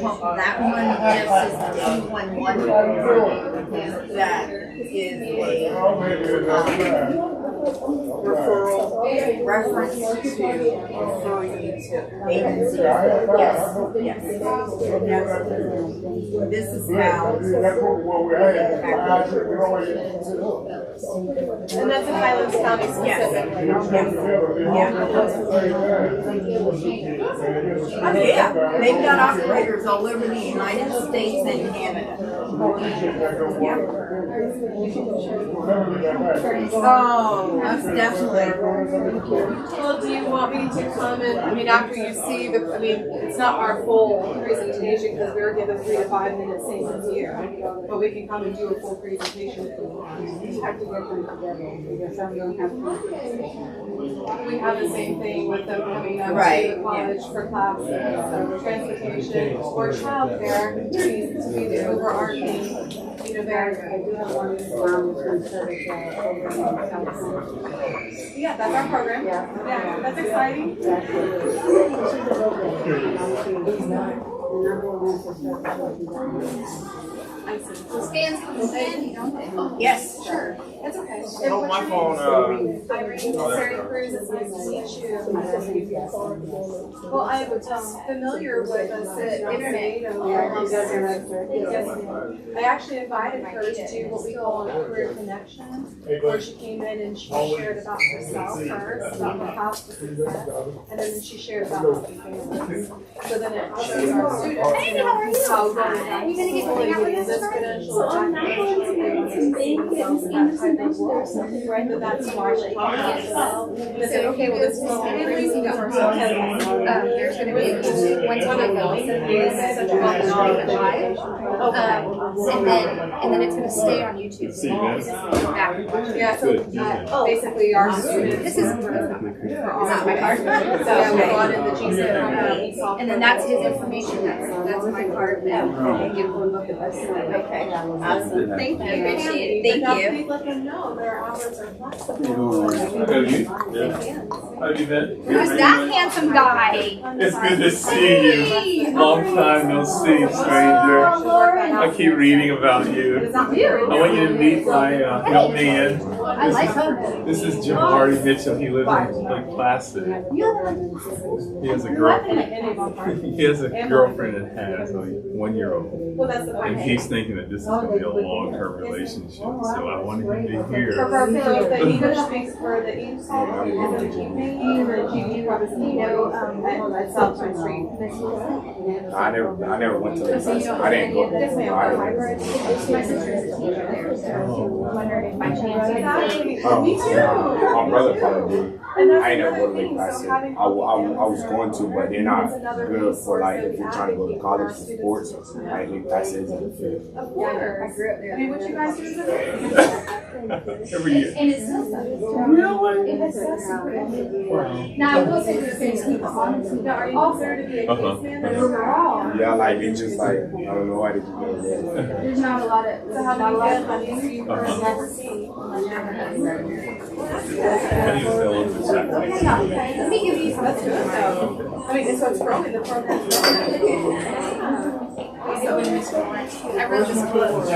That one just is the 211 that is a referral reference to refer you to agencies. Yes, yes. This is now. And that's in Highlands County specific. Yeah, they've got operators all over the United States and Canada. Oh, most definitely. Well, do you want me to come and, after you see it's not our full presentation because we were given 3 to 5 minutes same as you, but we can come and do a full presentation if you want. Have to get them together because I'm going to have to. We have the same thing with them coming up to the college for classes, so transportation or childcare to be the overarching, very. I do have one program in Yeah, that's our program. Yeah, that's exciting. I see. So scans come in, don't they? Yes, Sure. That's okay. Oh, my phone. Irene, Sarah Cruz, it's nice to meet you. Well, I'm familiar with the internet. I actually invited her to do what we call a career connection, where she came in and she shared about herself first, about her house success, and then she shared about her family. So then it shows our students, Hey, how are you? how going Are you going to get to hang out with us this Friday? credential, that type of role. Right, that's why she brought it up. They said, okay, well, this is what we're There's going to be a YouTube one time is such a live, and then it's going to stay on YouTube. Yeah, so basically our students. This is not my card. So we brought in the GC program, And then that's his information. That's my card. okay. Absolutely. Thank you. Appreciate it. But now Thank you. please let them know their hours are flexible. Have you? How have you been? Who's that handsome guy? It's good to see you. Long time no see, stranger. I keep reading about you. I want you to meet my young man. I like him. This is Jim Hardy Mitchell. He lives in Lake Placid. He has a girlfriend that has a 1-year-old. Well, that's the And point. he's thinking that this is going to be a long-term relationship. So I wanted him to be For here. the English speaks for the East and the GP, and the GP probably at South Street. I never went to the I didn't go Yes, to ma'am. My sister's a teacher there, so wondering if by chance Me too. My brother probably did. And that's I ain't never go to another Lake thing, Placid. so having I was going to, but they're not good for like if you're trying to go to college for sports. Like Lake Placid isn't a fit. Of course. What you guys do is Every year. And it's so Really? It's so secret. Now, I will say there's things people honestly now, are you considered to be a case manager overall? Yeah, like it's just like I don't know why did you go there. There's not a lot of. So how do you get money? So you never see. How do you feel in this? Let me give you some. That's good though. So it's growing, the program's growing. I wrote this book.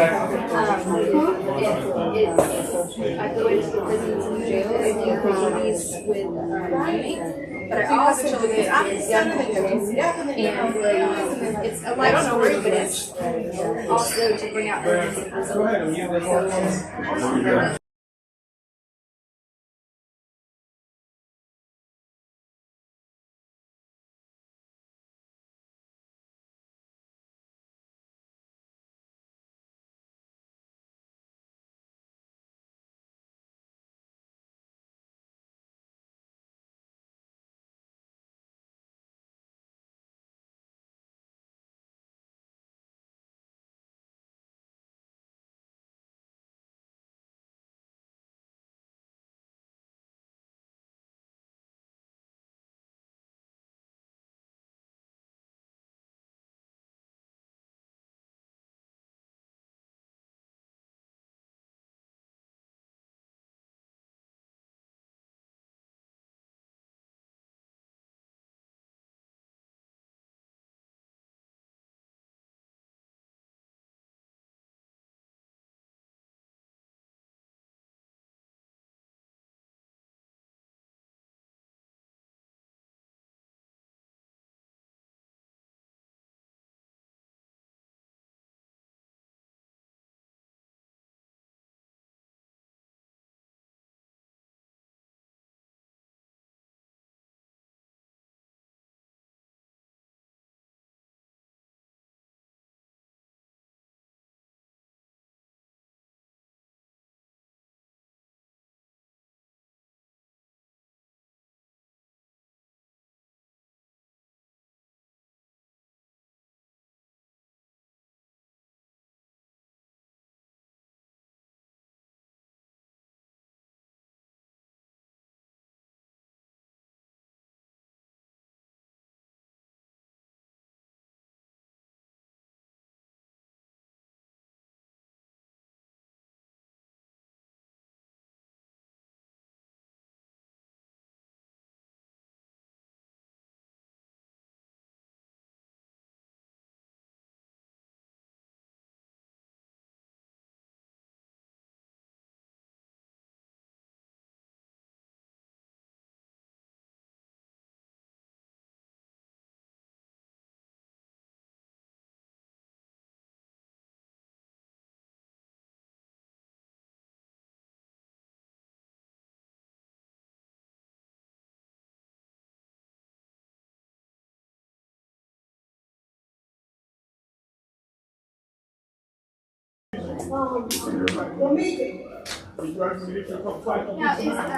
I go into the prisons and jails and do activities with inmates, but I also do it with young people. And it's a life story, but it's also to bring out the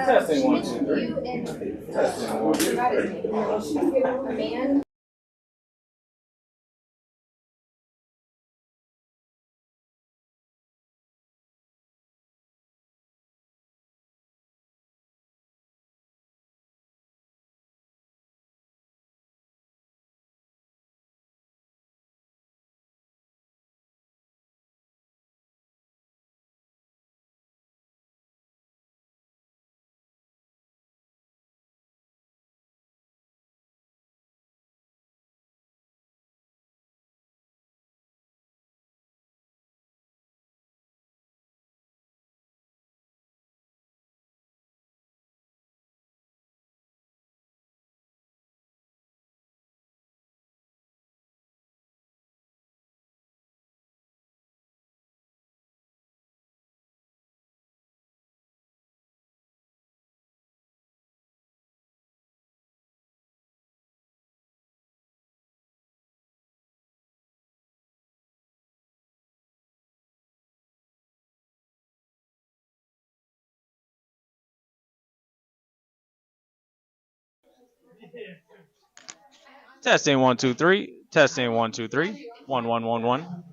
Testing 1, 2, 3. Testing 1, 2, 3. A man. Testing 1, 2, 3. Testing 1, 2, 3. 1, 1, 1, 1.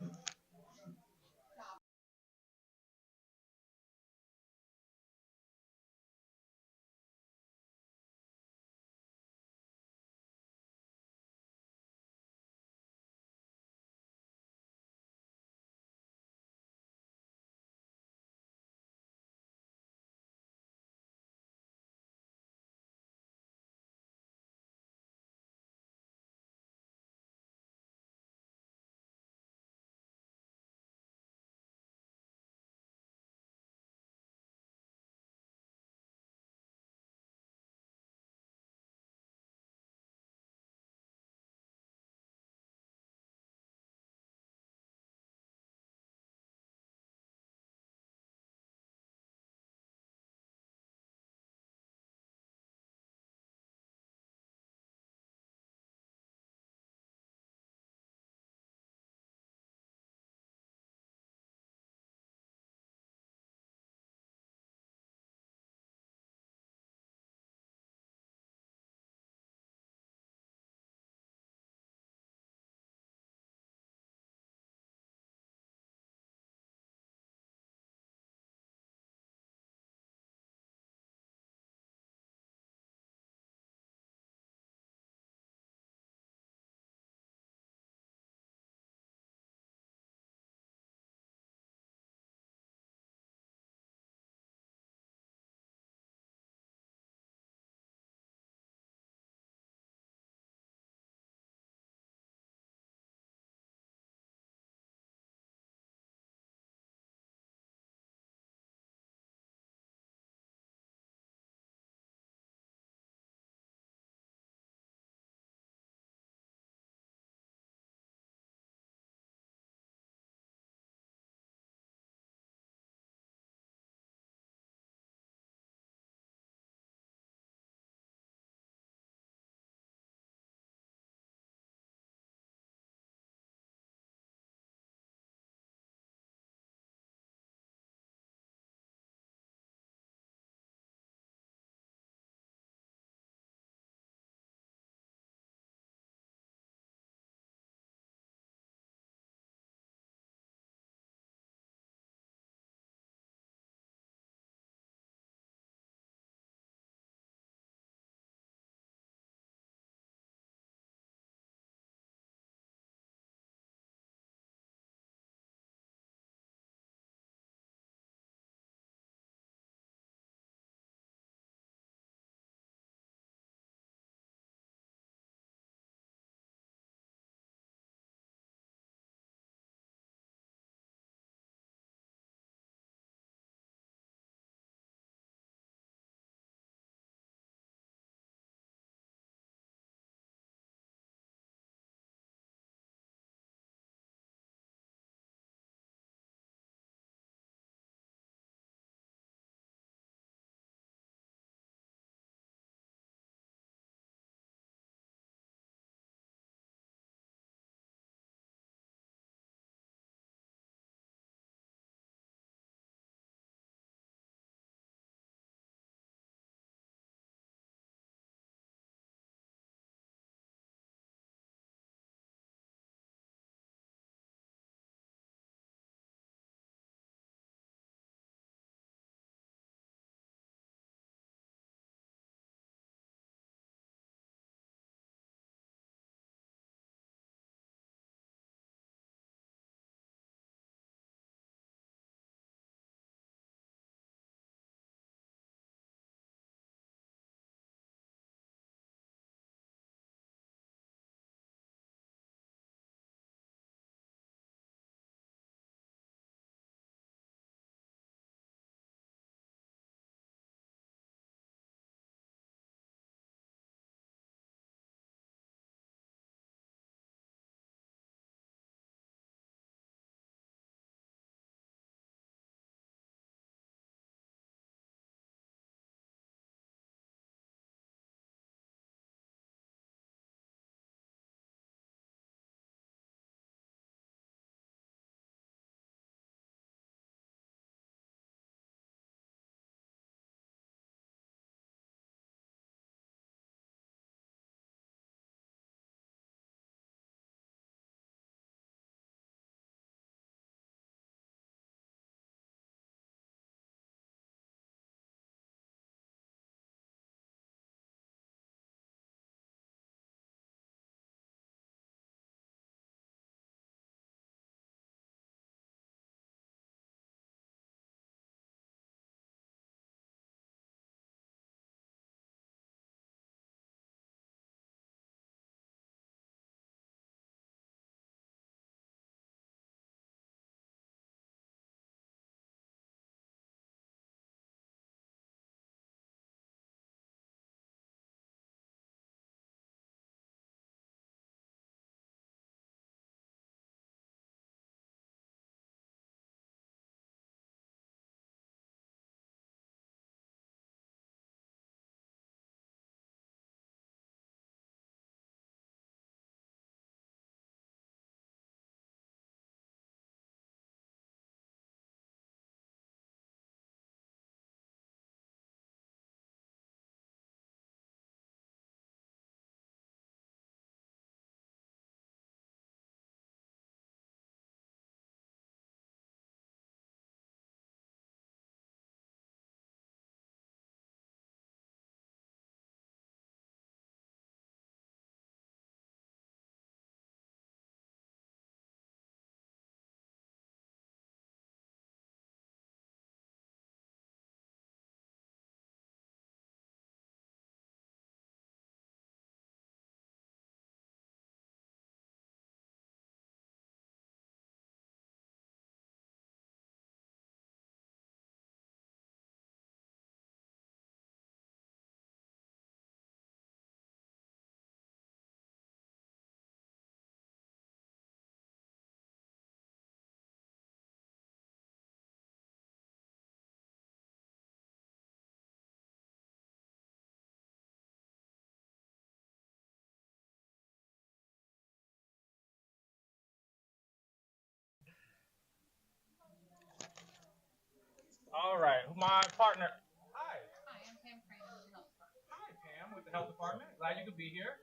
All right, my partner. Hi. Hi, I'm Pam Crane with the health department. Hi, Pam with the health department. Glad you could be here.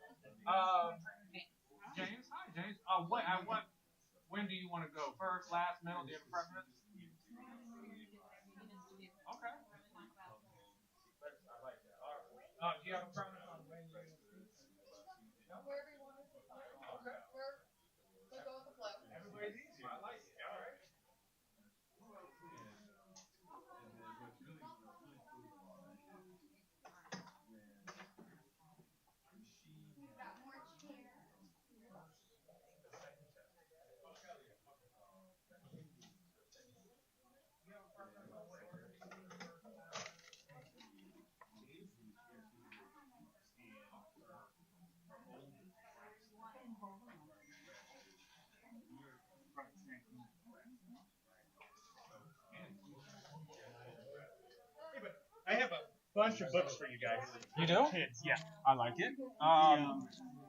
James. Hi, James. When do you want to go? First, last, middle? Do you have a preference? Okay. I like that. All right. Do you have a preference on when you? No? Wherever you want to. Okay. We'll go with the flow. Everybody's easy. I like it. All right. I have a bunch of books for you guys. You do? Kids, yeah. I like it.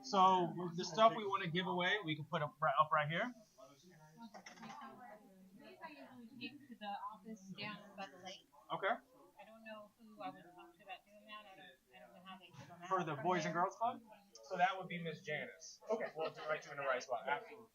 So the stuff we want to give away, we can put up right here. These I usually take to the office down by the lake. Okay. I don't know who I would talk to about doing that. I don't know how they do that. For the Boys and Girls Club? So that would be Miss Janice. Okay. We'll write you in the right spot. Absolutely.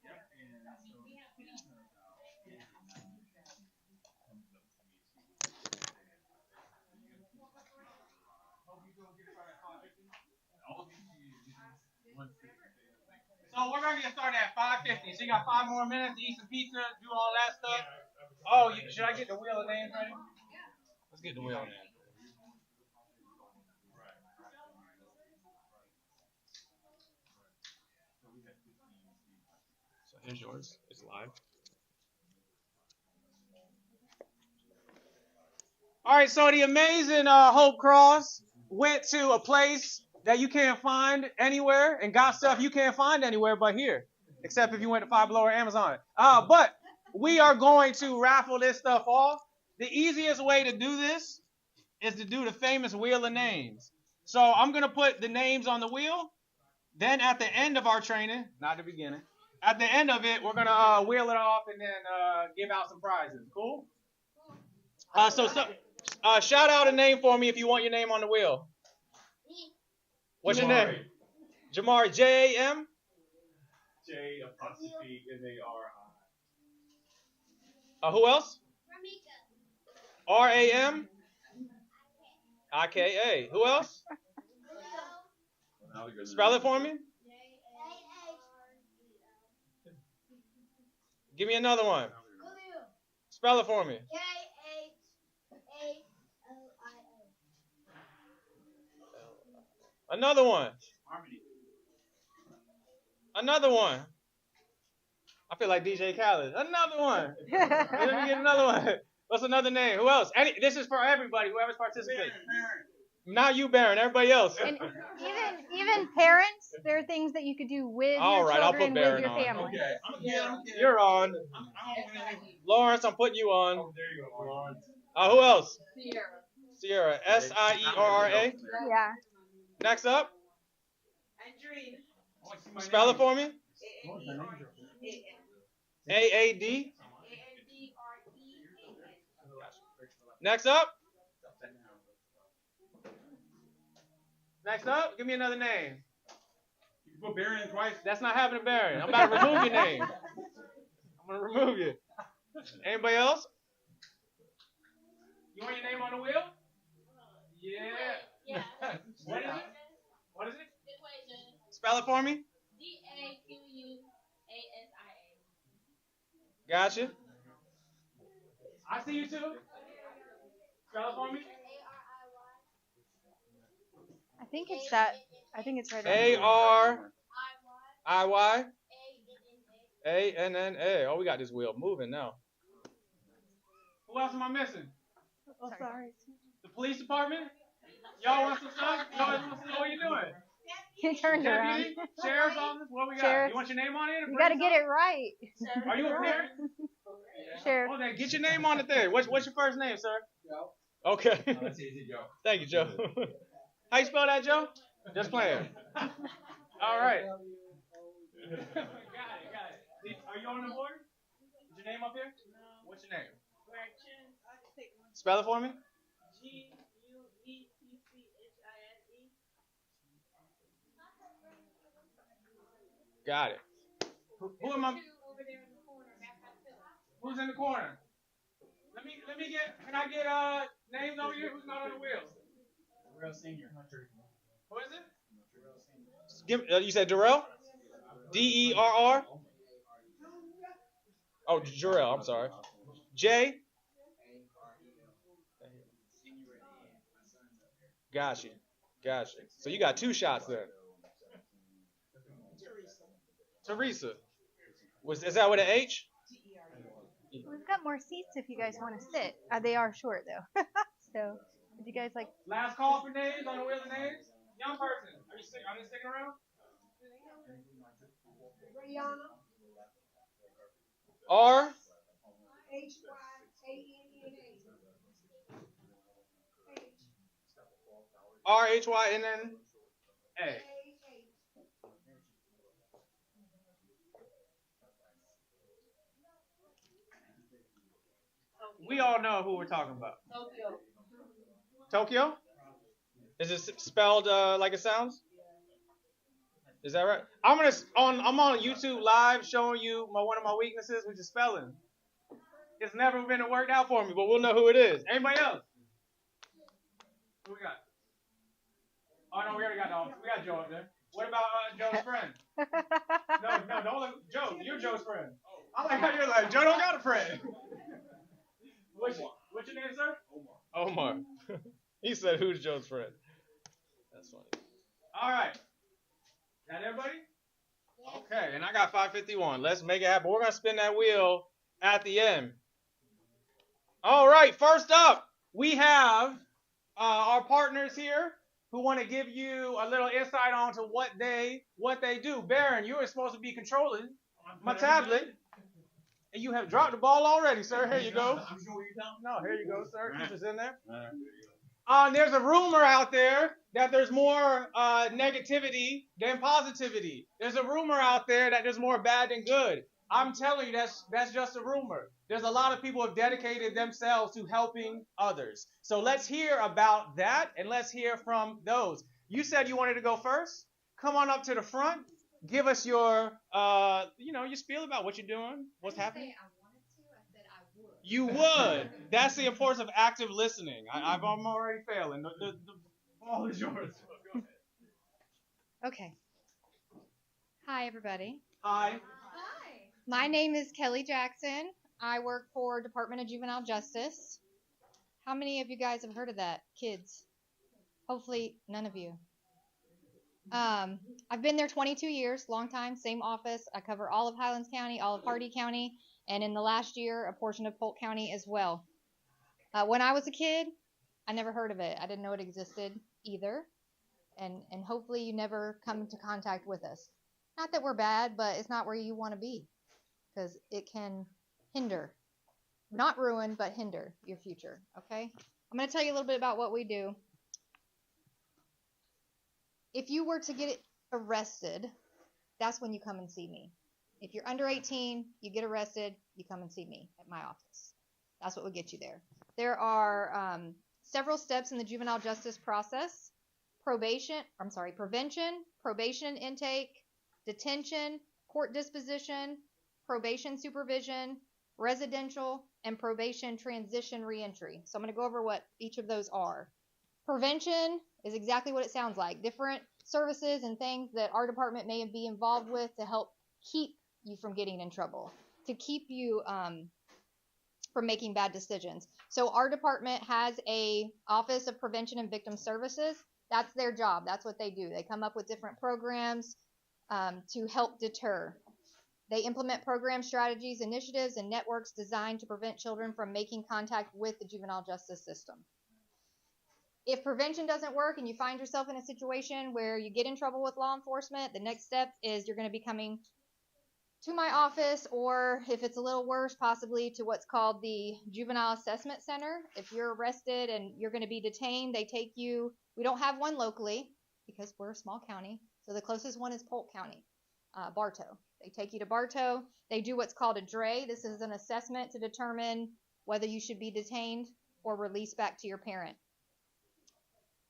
So we're going to get started at 5:50. So you got 5 more minutes to eat some pizza, do all that stuff. Oh, should I get the wheel of names ready? Let's get the wheel of names. So here's yours. It's live. All right, so the amazing Hope Cross went to a place that you can't find anywhere and got stuff you can't find anywhere but here, except if you went to Five Below or Amazon. But we are going to raffle this stuff off. The easiest way to do this is to do the famous wheel of names. So I'm going to put the names on the wheel. Then at the end of our training, not the beginning, at the end of it, we're going to wheel it off and then give out some prizes. Cool? Shout out a name for me if you want your name on the wheel. What's your name? Jamari. J-A-M? J''M''. Who else? R-A-M? I-K-A. Who else? Spell it for me. Give me another one. Spell it for me. Another one. Another one. I feel like DJ Khaled. Another one. Let me get another one. What's another name? Who else? This is for everybody. Whoever's participating. Not you, Baron. Everybody else. And even parents, there are things that you could do with your children, with your family. Okay. You're on. Lawrence, I'm putting you on. Oh, there you go, Lawrence. Who else? Sierra. S-I-E-R-R-A? Yeah. Next up. Spell it for me. A-A-D. Next up. Next up, give me another name. You can put Baron twice. That's not having a Baron. I'm about to remove your name. I'm going to remove you. Anybody else? You want your name on the wheel? Yeah. What is it? What is it? Equation. Spell it for me. D-A-Q-U-A-S-I-A. Gotcha. I see you too. Spell it for me. I think it's that. I think it's right there. A-R-I-Y. A-N-N-A. Oh, we got this wheel moving now. Who else am I missing? Oh, sorry. The police department? Y'all want some stuff? What are you doing? He turned around. Sheriff's office? What we got? Sheriff. You want your name on it? You got to get it right. Are you a parent? Sheriff. Oh, then get your name on it there. What's your first name, sir? Joe. Okay. That's easy, Joe. Thank you, Joe. How you spell that, Joe? Just playing. All right. Got it. Are you on the board? Is your name up here? No. What's your name? Spell it for me. Got it. Who am I? Who's in the corner? Let me get. Can I get names over here? Who's not on the wheel? Darrell Senior. Who is it? Give. You said Darrell. DERR. Oh, Jarrell. I'm sorry. J. Gotcha. Gotcha. So you got 2 shots there. Teresa. Is that with an H? We've got more seats if you guys want to sit. They are short though. So, would you guys like? Last call for names on the wheel of names. Young person. Are they sticking around? R. RHYNNA. We all know who we're talking about. Tokyo? Is it spelled like it sounds? Is that right? I'm on YouTube live showing you one of my weaknesses, which is spelling. It's never been worked out for me, but we'll know who it is. Anybody else? Who we got? Oh no, we already got Joe up there. What about Joe's friend? No, don't look. Joe, you're Joe's friend. I like how you're like, Joe don't got a friend. What's your name, sir? Omar. He said, who's Joe's friend? That's funny. All right. Got everybody? Okay, and I got 551. Let's make it happen. We're going to spin that wheel at the end. All right, first up, we have our partners here who want to give you a little insight onto what they do. Baron, you were supposed to be controlling my tablet, and you have dropped the ball already, sir. Here you go. No, here you go, sir. Keep this in there. There's a rumor out there that there's more negativity than positivity. There's a rumor out there that there's more bad than good. I'm telling you, that's just a rumor. There's a lot of people who have dedicated themselves to helping others. So let's hear about that, and let's hear from those. You said you wanted to go first. Come on up to the front. Give us your, your spiel about what you're doing, what's happening. You would. That's the importance of active listening. I'm already failing. The ball is yours. Go ahead. Okay. Hi, everybody. Hi. My name is Kelly Jackson. I work for Department of Juvenile Justice. How many of you guys have heard of that? Kids? Hopefully none of you. I've been there 22 years, long time, same office. I cover all of Highlands County, all of Hardy County, and in the last year, a portion of Polk County as well. When I was a kid, I never heard of it. I didn't know it existed either. And hopefully you never come into contact with us. Not that we're bad, but it's not where you want to be, because it can hinder, not ruin, but hinder your future. Okay? I'm going to tell you a little bit about what we do. If you were to get arrested, that's when you come and see me. If you're under 18, you get arrested, you come and see me at my office. That's what will get you there. There are several steps in the juvenile justice process. Prevention, probation intake, detention, court disposition, probation supervision, residential, and probation transition reentry. So I'm going to go over what each of those are. Prevention is exactly what it sounds like. Different services and things that our department may be involved with to help keep you from getting in trouble, to keep you from making bad decisions. So our department has a Office of Prevention and Victim Services. That's their job. That's what they do. They come up with different programs to help deter. They implement program strategies, initiatives, and networks designed to prevent children from making contact with the juvenile justice system. If prevention doesn't work and you find yourself in a situation where you get in trouble with law enforcement, the next step is you're going to be coming to my office, or if it's a little worse, possibly to what's called the Juvenile Assessment Center. If you're arrested and you're going to be detained, they take you. We don't have one locally because we're a small county, so the closest one is Polk County, Bartow. They take you to Bartow. They do what's called a DRE. This is an assessment to determine whether you should be detained or released back to your parent.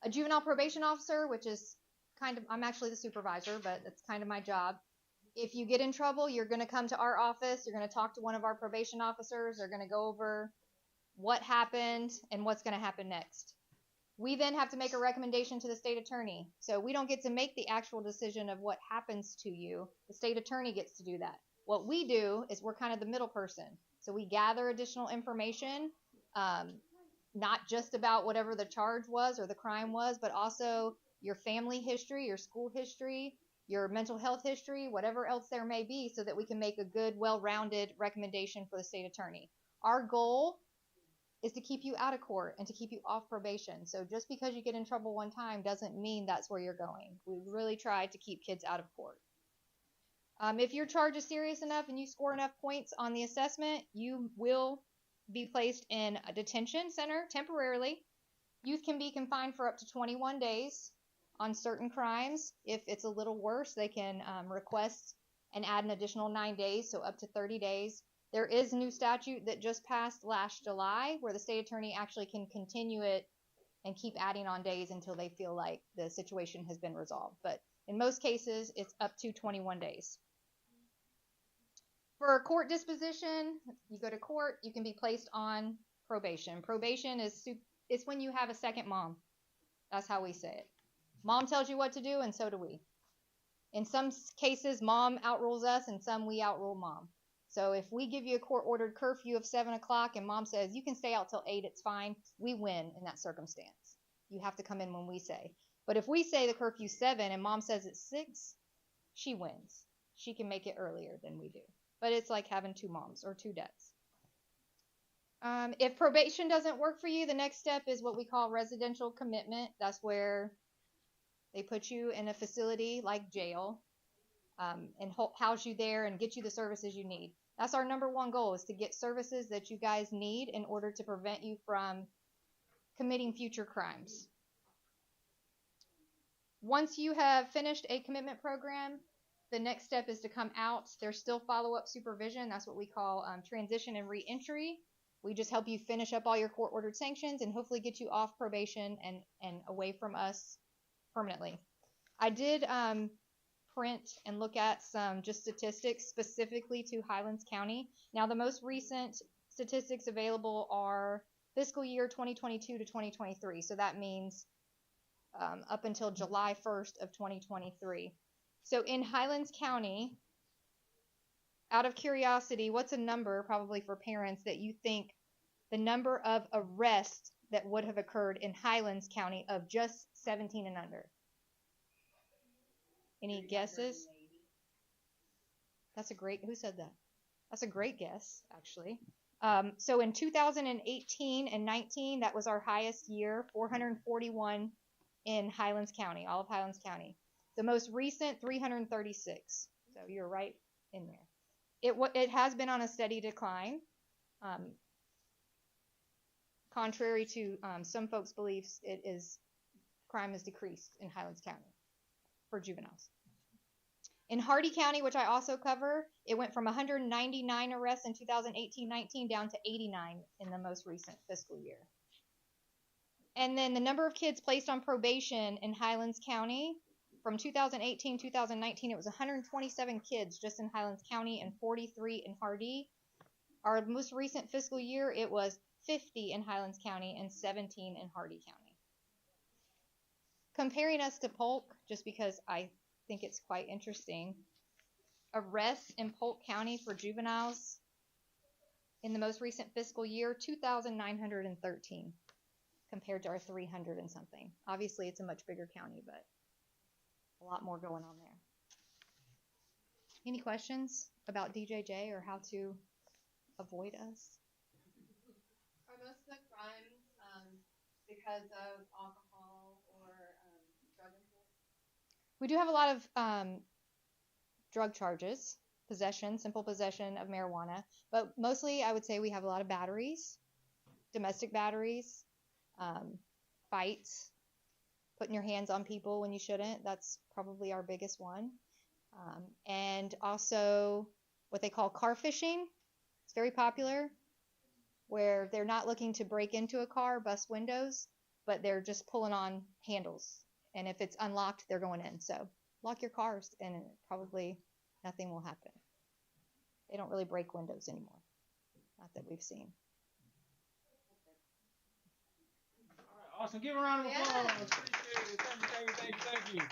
A juvenile probation officer, which is I'm actually the supervisor, but that's kind of my job. If you get in trouble, you're going to come to our office. You're going to talk to one of our probation officers. They're going to go over what happened and what's going to happen next. We then have to make a recommendation to the state attorney. So we don't get to make the actual decision of what happens to you. The state attorney gets to do that. What we do is we're kind of the middle person. So we gather additional information, not just about whatever the charge was or the crime was, but also your family history, your school history, your mental health history, whatever else there may be, so that we can make a good, well-rounded recommendation for the state attorney. Our goal is to keep you out of court and to keep you off probation. So just because you get in trouble one time doesn't mean that's where you're going. We really try to keep kids out of court. If your charge is serious enough and you score enough points on the assessment, you will be placed in a detention center temporarily. Youth can be confined for up to 21 days on certain crimes. If it's a little worse, they can request and add an additional 9 days, so up to 30 days. There is a new statute that just passed last July where the state attorney actually can continue it and keep adding on days until they feel like the situation has been resolved. But in most cases, it's up to 21 days. For a court disposition, you go to court, you can be placed on probation. Probation is it's when you have a second mom. That's how we say it. Mom tells you what to do, and so do we. In some cases, mom outrules us, and some we outrule mom. So if we give you a court-ordered curfew of 7 o'clock and mom says, you can stay out till 8, it's fine, we win in that circumstance. You have to come in when we say. But if we say the curfew's 7 and mom says it's 6, she wins. She can make it earlier than we do. But it's like having 2 moms or 2 dads. If probation doesn't work for you, the next step is what we call residential commitment. That's where they put you in a facility like jail and house you there and get you the services you need. That's our number one goal, is to get services that you guys need in order to prevent you from committing future crimes. Once you have finished a commitment program, the next step is to come out. There's still follow-up supervision. That's what we call transition and re-entry. We just help you finish up all your court-ordered sanctions and hopefully get you off probation and away from us permanently. I did print and look at some just statistics specifically to Highlands County. Now, the most recent statistics available are fiscal year 2022 to 2023. So that means up until July 1st of 2023. So in Highlands County, out of curiosity, what's a number, probably for parents, that you think the number of arrests that would have occurred in Highlands County of just 17 and under? Any guesses? Who said that? That's a great guess, actually. So in 2018 and 19, that was our highest year, 441 in Highlands County, all of Highlands County. The most recent, 336. So you're right in there. It has been on a steady decline, contrary to some folks' beliefs. Crime has decreased in Highlands County for juveniles. In Hardy County, which I also cover, it went from 199 arrests in 2018-19 down to 89 in the most recent fiscal year. And then the number of kids placed on probation in Highlands County, from 2018-2019, it was 127 kids just in Highlands County and 43 in Hardy. Our most recent fiscal year, it was 50 in Highlands County and 17 in Hardy County. Comparing us to Polk, just because I think it's quite interesting, arrests in Polk County for juveniles in the most recent fiscal year, 2,913 compared to our 300 and something. Obviously, it's a much bigger county, but a lot more going on there. Any questions about DJJ or how to avoid us? Are most of the crimes because of alcohol or drug influence? We do have a lot of drug charges, possession, simple possession of marijuana, but mostly I would say we have a lot of batteries, domestic batteries, fights, putting your hands on people when you shouldn't. That's probably our biggest one. And also what they call car fishing. It's very popular. where they're not looking to break into a car, bust windows, but they're just pulling on handles. And if it's unlocked, they're going in. So lock your cars and probably nothing will happen. They don't really break windows anymore. Not that we've seen. Awesome. Give a round of applause. Appreciate it. Thank you.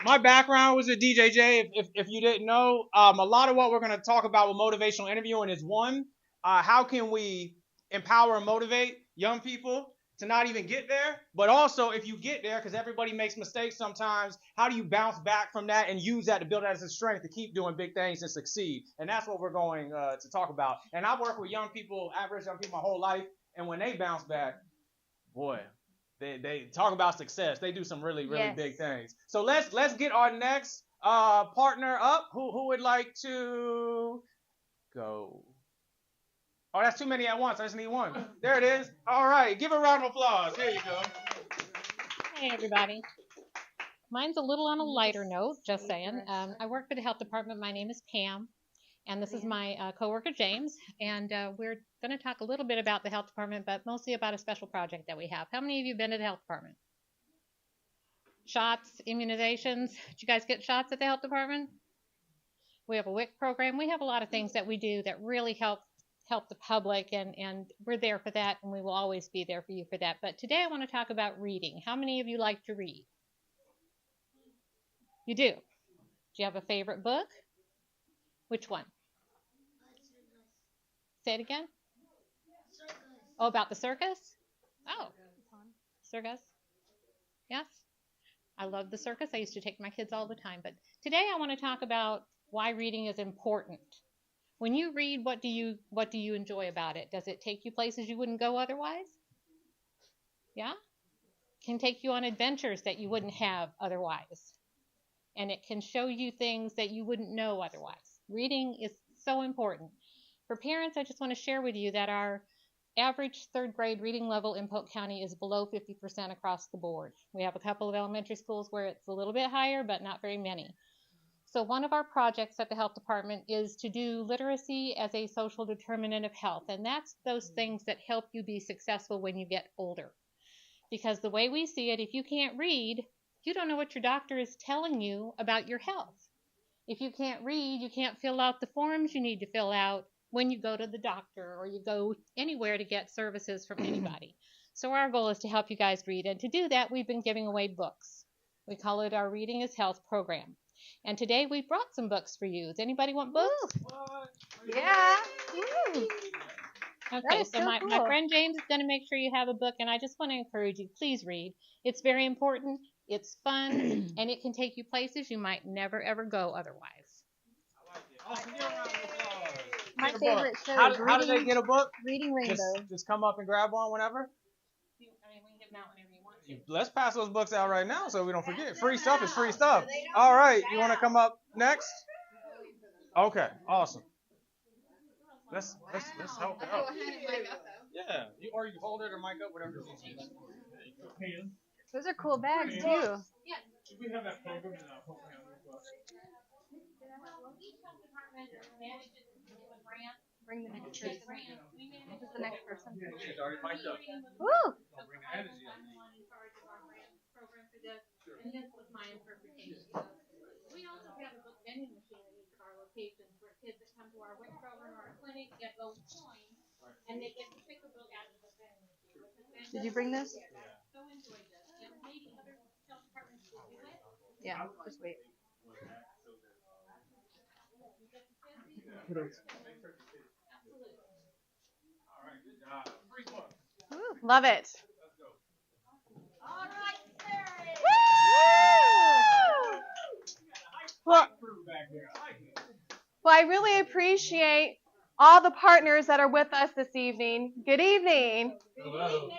My background was at DJJ. If you didn't know, a lot of what we're going to talk about with motivational interviewing is one, how can we empower and motivate young people to not even get there, but also if you get there, because everybody makes mistakes sometimes, how do you bounce back from that and use that to build that as a strength to keep doing big things and succeed? And that's what we're going to talk about. And I've worked with young people, average young people my whole life, and when they bounce back, boy, they talk about success. They do some really big things. So let's get our next partner up. Who would like to go? Oh, that's too many at once. I just need one. There it is. All right. Give a round of applause. Here you go. Hey, everybody. Mine's a little on a lighter note, just saying. I work for the health department. My name is Pam, and this is my coworker, James. And we're going to talk a little bit about the health department, but mostly about a special project that we have. How many of you have been to the health department? Shots, immunizations. Did you guys get shots at the health department? We have a WIC program. We have a lot of things that we do that really help the public, and we're there for that, and we will always be there for you for that. But today I want to talk about reading. How many of you like to read? You do? Do you have a favorite book? Which one? Say it again. Circus. Oh, about the circus? Oh, circus. Yes? I love the circus. I used to take my kids all the time. But today I want to talk about why reading is important. When you read, what do you enjoy about it? Does it take you places you wouldn't go otherwise? Yeah? It can take you on adventures that you wouldn't have otherwise. And it can show you things that you wouldn't know otherwise. Reading is so important. For parents, I just want to share with you that our average third grade reading level in Polk County is below 50% across the board. We have a couple of elementary schools where it's a little bit higher, but not very many. So one of our projects at the health department is to do literacy as a social determinant of health. And that's those things that help you be successful when you get older. Because the way we see it, if you can't read, you don't know what your doctor is telling you about your health. If you can't read, you can't fill out the forms you need to fill out when you go to the doctor or you go anywhere to get services from anybody. So our goal is to help you guys read. And to do that, we've been giving away books. We call it our Reading is Health program. And today we brought some books for you. Does anybody want books? Yeah. Okay, so my friend James is going to make sure you have a book, and I just want to encourage you, please read. It's very important, it's fun, and it can take you places you might never, ever go otherwise. I like it. Awesome. Give a round of applause. My favorite show is How do they get a book? Reading Rainbow. Just come up and grab one whenever? We can give them out whenever you want to. Let's pass those books out right now so we don't forget. Free stuff is free stuff. All right. You want to come up next? Okay. Awesome. Let's help her out. Yeah. Or you hold it or mic up, whatever you need. Those are cool bags too. Yeah. We have that program in our program as well. Each health department manages a grant. Bring the next person. We manage Who's the next person? She's already mic'd up. Woo! Don't bring the energy on me. I'm in charge of our grant program for this, and this was my interpretation. We also have a book vending machine at each of our locations where kids that come to our WIC program or our clinic get those coins, and they get to pick a book out of the vending machine. Did you bring this? So enjoy this. And maybe other health departments will do it. Yeah, just wait. Absolutely. All right. Good job. Free book. Love it. All right, Sarah. Well, I really appreciate all the partners that are with us this evening. Good evening. Hello.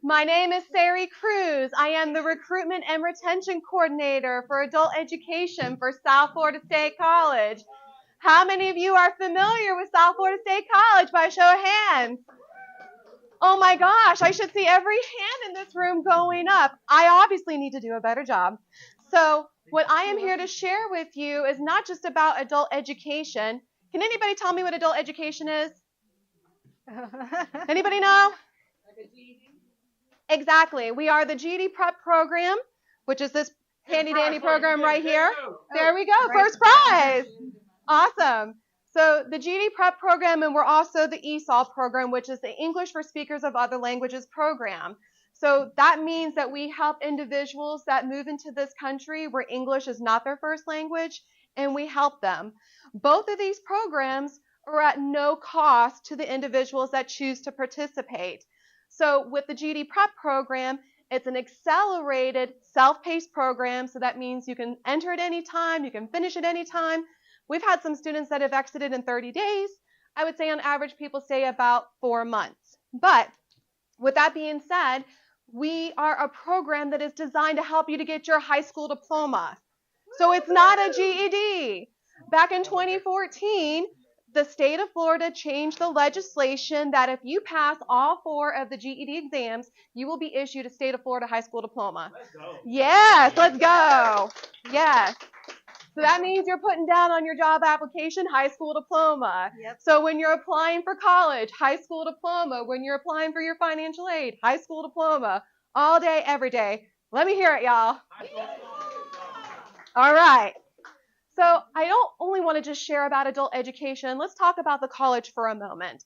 My name is Sari Cruz. I am the Recruitment and Retention Coordinator for Adult Education for South Florida State College. How many of you are familiar with South Florida State College by a show of hands? Oh my gosh, I should see every hand in this room going up. I obviously need to do a better job. So what I am here to share with you is not just about adult education. Can anybody tell me what adult education is? Anybody know? Exactly. We are the GED Prep program, which is this handy dandy program right here. There we go. First prize. Awesome. So the GED Prep program, and we're also the ESOL program, which is the English for Speakers of Other Languages program. So that means that we help individuals that move into this country where English is not their first language, and we help them. Both of these programs are at no cost to the individuals that choose to participate. So with the GED Prep program, it's an accelerated self-paced program. So that means you can enter at any time, you can finish at any time. We've had some students that have exited in 30 days. I would say on average people stay about 4 months. But with that being said, we are a program that is designed to help you to get your high school diploma. So it's not a GED. Back in 2014, the state of Florida changed the legislation that if you pass all 4 of the GED exams, you will be issued a state of Florida high school diploma. Let's go. Yes, let's go. Yes. So that means you're putting down on your job application high school diploma. Yep. So when you're applying for college, high school diploma. When you're applying for your financial aid, high school diploma. All day, every day. Let me hear it, y'all. All right. So I don't only want to just share about adult education. Let's talk about the college for a moment.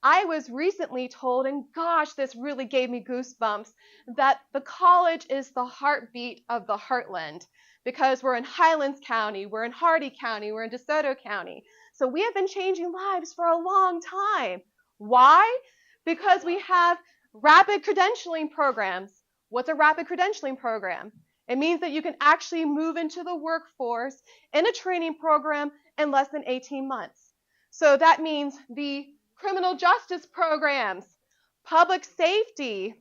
I was recently told, and gosh, this really gave me goosebumps, that the college is the heartbeat of the heartland because we're in Highlands County, we're in Hardy County, we're in DeSoto County. So we have been changing lives for a long time. Why? Because we have rapid credentialing programs. What's a rapid credentialing program? It means that you can actually move into the workforce in a training program in less than 18 months. So that means the criminal justice programs, public safety,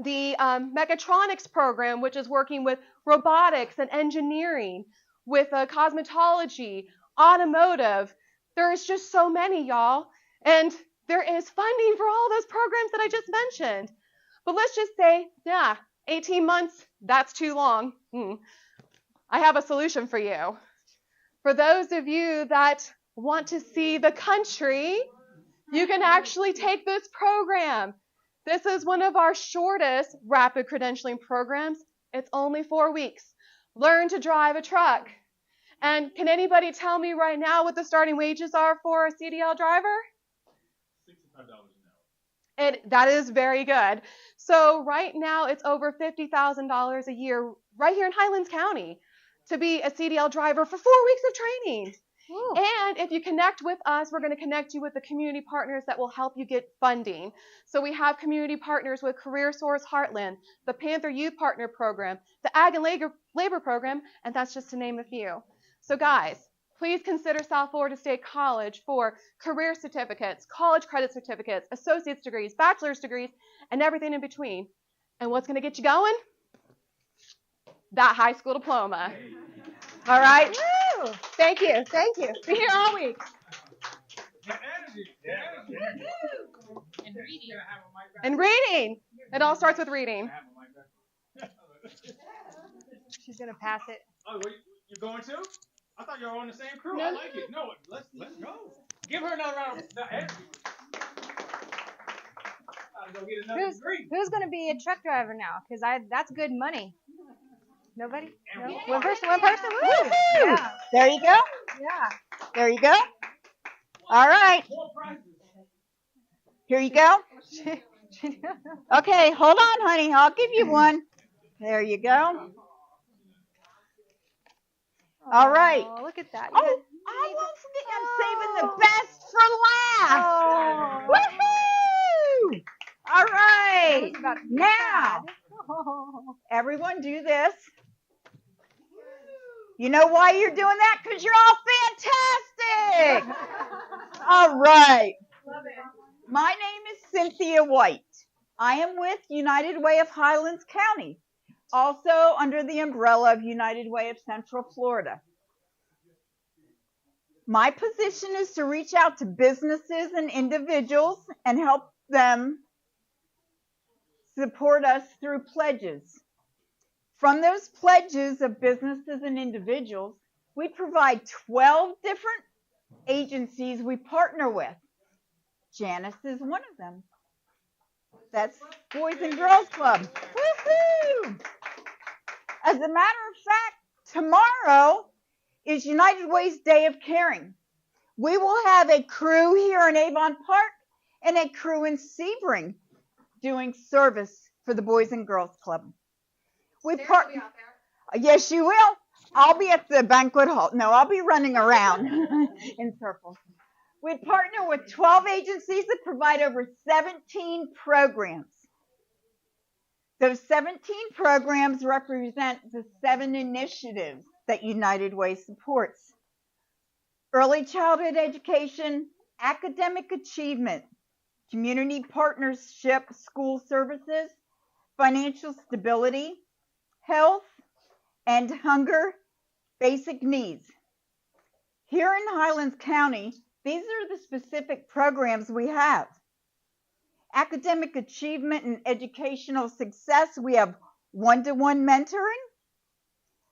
the mechatronics program, which is working with robotics and engineering, with cosmetology, automotive. There's just so many, y'all. And there is funding for all those programs that I just mentioned. But let's just say, 18 months, that's too long. I have a solution for you. For those of you that want to see the country, you can actually take this program. This is one of our shortest rapid credentialing programs. It's only 4 weeks. Learn to drive a truck. And can anybody tell me right now what the starting wages are for a CDL driver? $65 an hour. That is very good. So right now it's over $50,000 a year right here in Highlands County to be a CDL driver for 4 weeks of training. Ooh. And if you connect with us, we're going to connect you with the community partners that will help you get funding. So we have community partners with Career Source Heartland, the Panther Youth Partner Program, the Ag and Labor Program, and that's just to name a few. So guys, please consider South Florida State College for career certificates, college credit certificates, associate's degrees, bachelor's degrees, and everything in between. And what's going to get you going? That high school diploma. All right? Woo! Thank you. Thank you. Be here all week. And reading. It all starts with reading. She's going to pass it. Oh, you're going to? I thought you were on the same crew. No. I like it. No, let's go. Give her another round of energy. Who's going to be a truck driver now? Because that's good money. Nobody? No? One person? Woo-hoo! Yeah. There you go. Yeah. There you go. All right. Here you go. Okay, hold on, honey. I'll give you one. There you go. All right. Oh, look at that. Oh, I won't forget. I'm saving the best for last. Oh. Woohoo! All right. Now, everyone do this. You know why you're doing that? Because you're all fantastic. All right. Love it. My name is Cynthia White. I am with United Way of Highlands County, also under the umbrella of United Way of Central Florida. My position is to reach out to businesses and individuals and help them support us through pledges. From those pledges of businesses and individuals, we provide 12 different agencies we partner with. Janice is one of them. That's Boys and Girls Club. Woohoo! As a matter of fact, tomorrow is United Way's Day of Caring. We will have a crew here in Avon Park and a crew in Sebring doing service for the Boys and Girls Club. Yes, you will. I'll be at the banquet hall. No, I'll be running around in circles. We partner with 12 agencies that provide over 17 programs. Those 17 programs represent the 7 initiatives that United Way supports. Early childhood education, academic achievement, community partnership, school services, financial stability, health, and hunger, basic needs. Here in Highlands County, these are the specific programs we have. Academic achievement and educational success, we have one-to-one mentoring,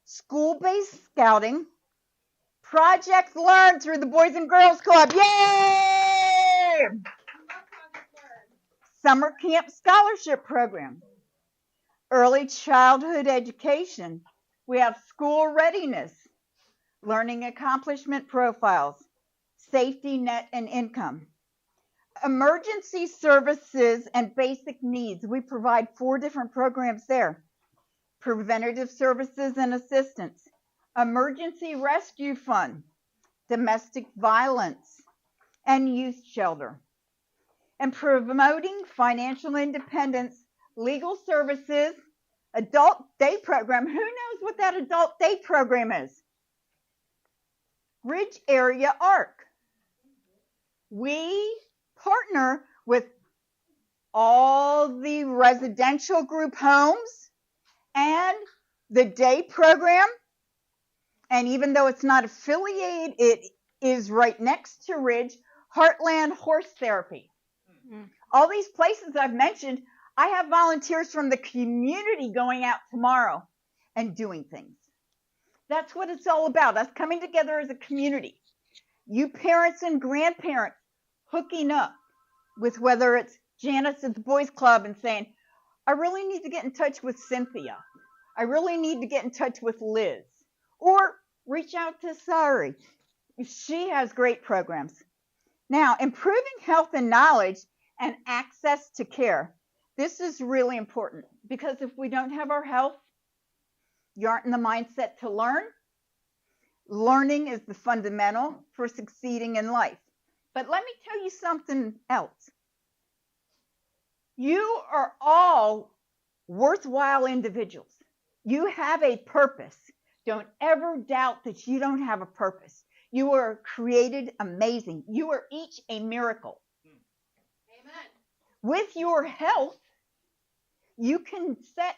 school-based scouting, projects learned through the Boys and Girls Club. Yay! Summer camp scholarship program, early childhood education. We have school readiness, learning accomplishment profiles, safety net and income. Emergency services and basic needs. We provide 4 different programs there. Preventative services and assistance, emergency rescue fund, domestic violence, and youth shelter. And promoting financial independence, legal services, adult day program. Who knows what that adult day program is? Ridge Area ARC. We partner with all the residential group homes and the day program. And even though it's not affiliated, it is right next to Ridge, Heartland Horse Therapy. All these places I've mentioned, I have volunteers from the community going out tomorrow and doing things. That's what it's all about, us coming together as a community. You parents and grandparents hooking up with whether it's Janice at the Boys Club and saying, I really need to get in touch with Cynthia. I really need to get in touch with Liz. Or reach out to Sari. She has great programs. Now, improving health and knowledge and access to care. This is really important because if we don't have our health, you aren't in the mindset to learn. Learning is the fundamental for succeeding in life. But let me tell you something else. You are all worthwhile individuals. You have a purpose. Don't ever doubt that you don't have a purpose. You are created amazing. You are each a miracle. Amen. With your health, you can set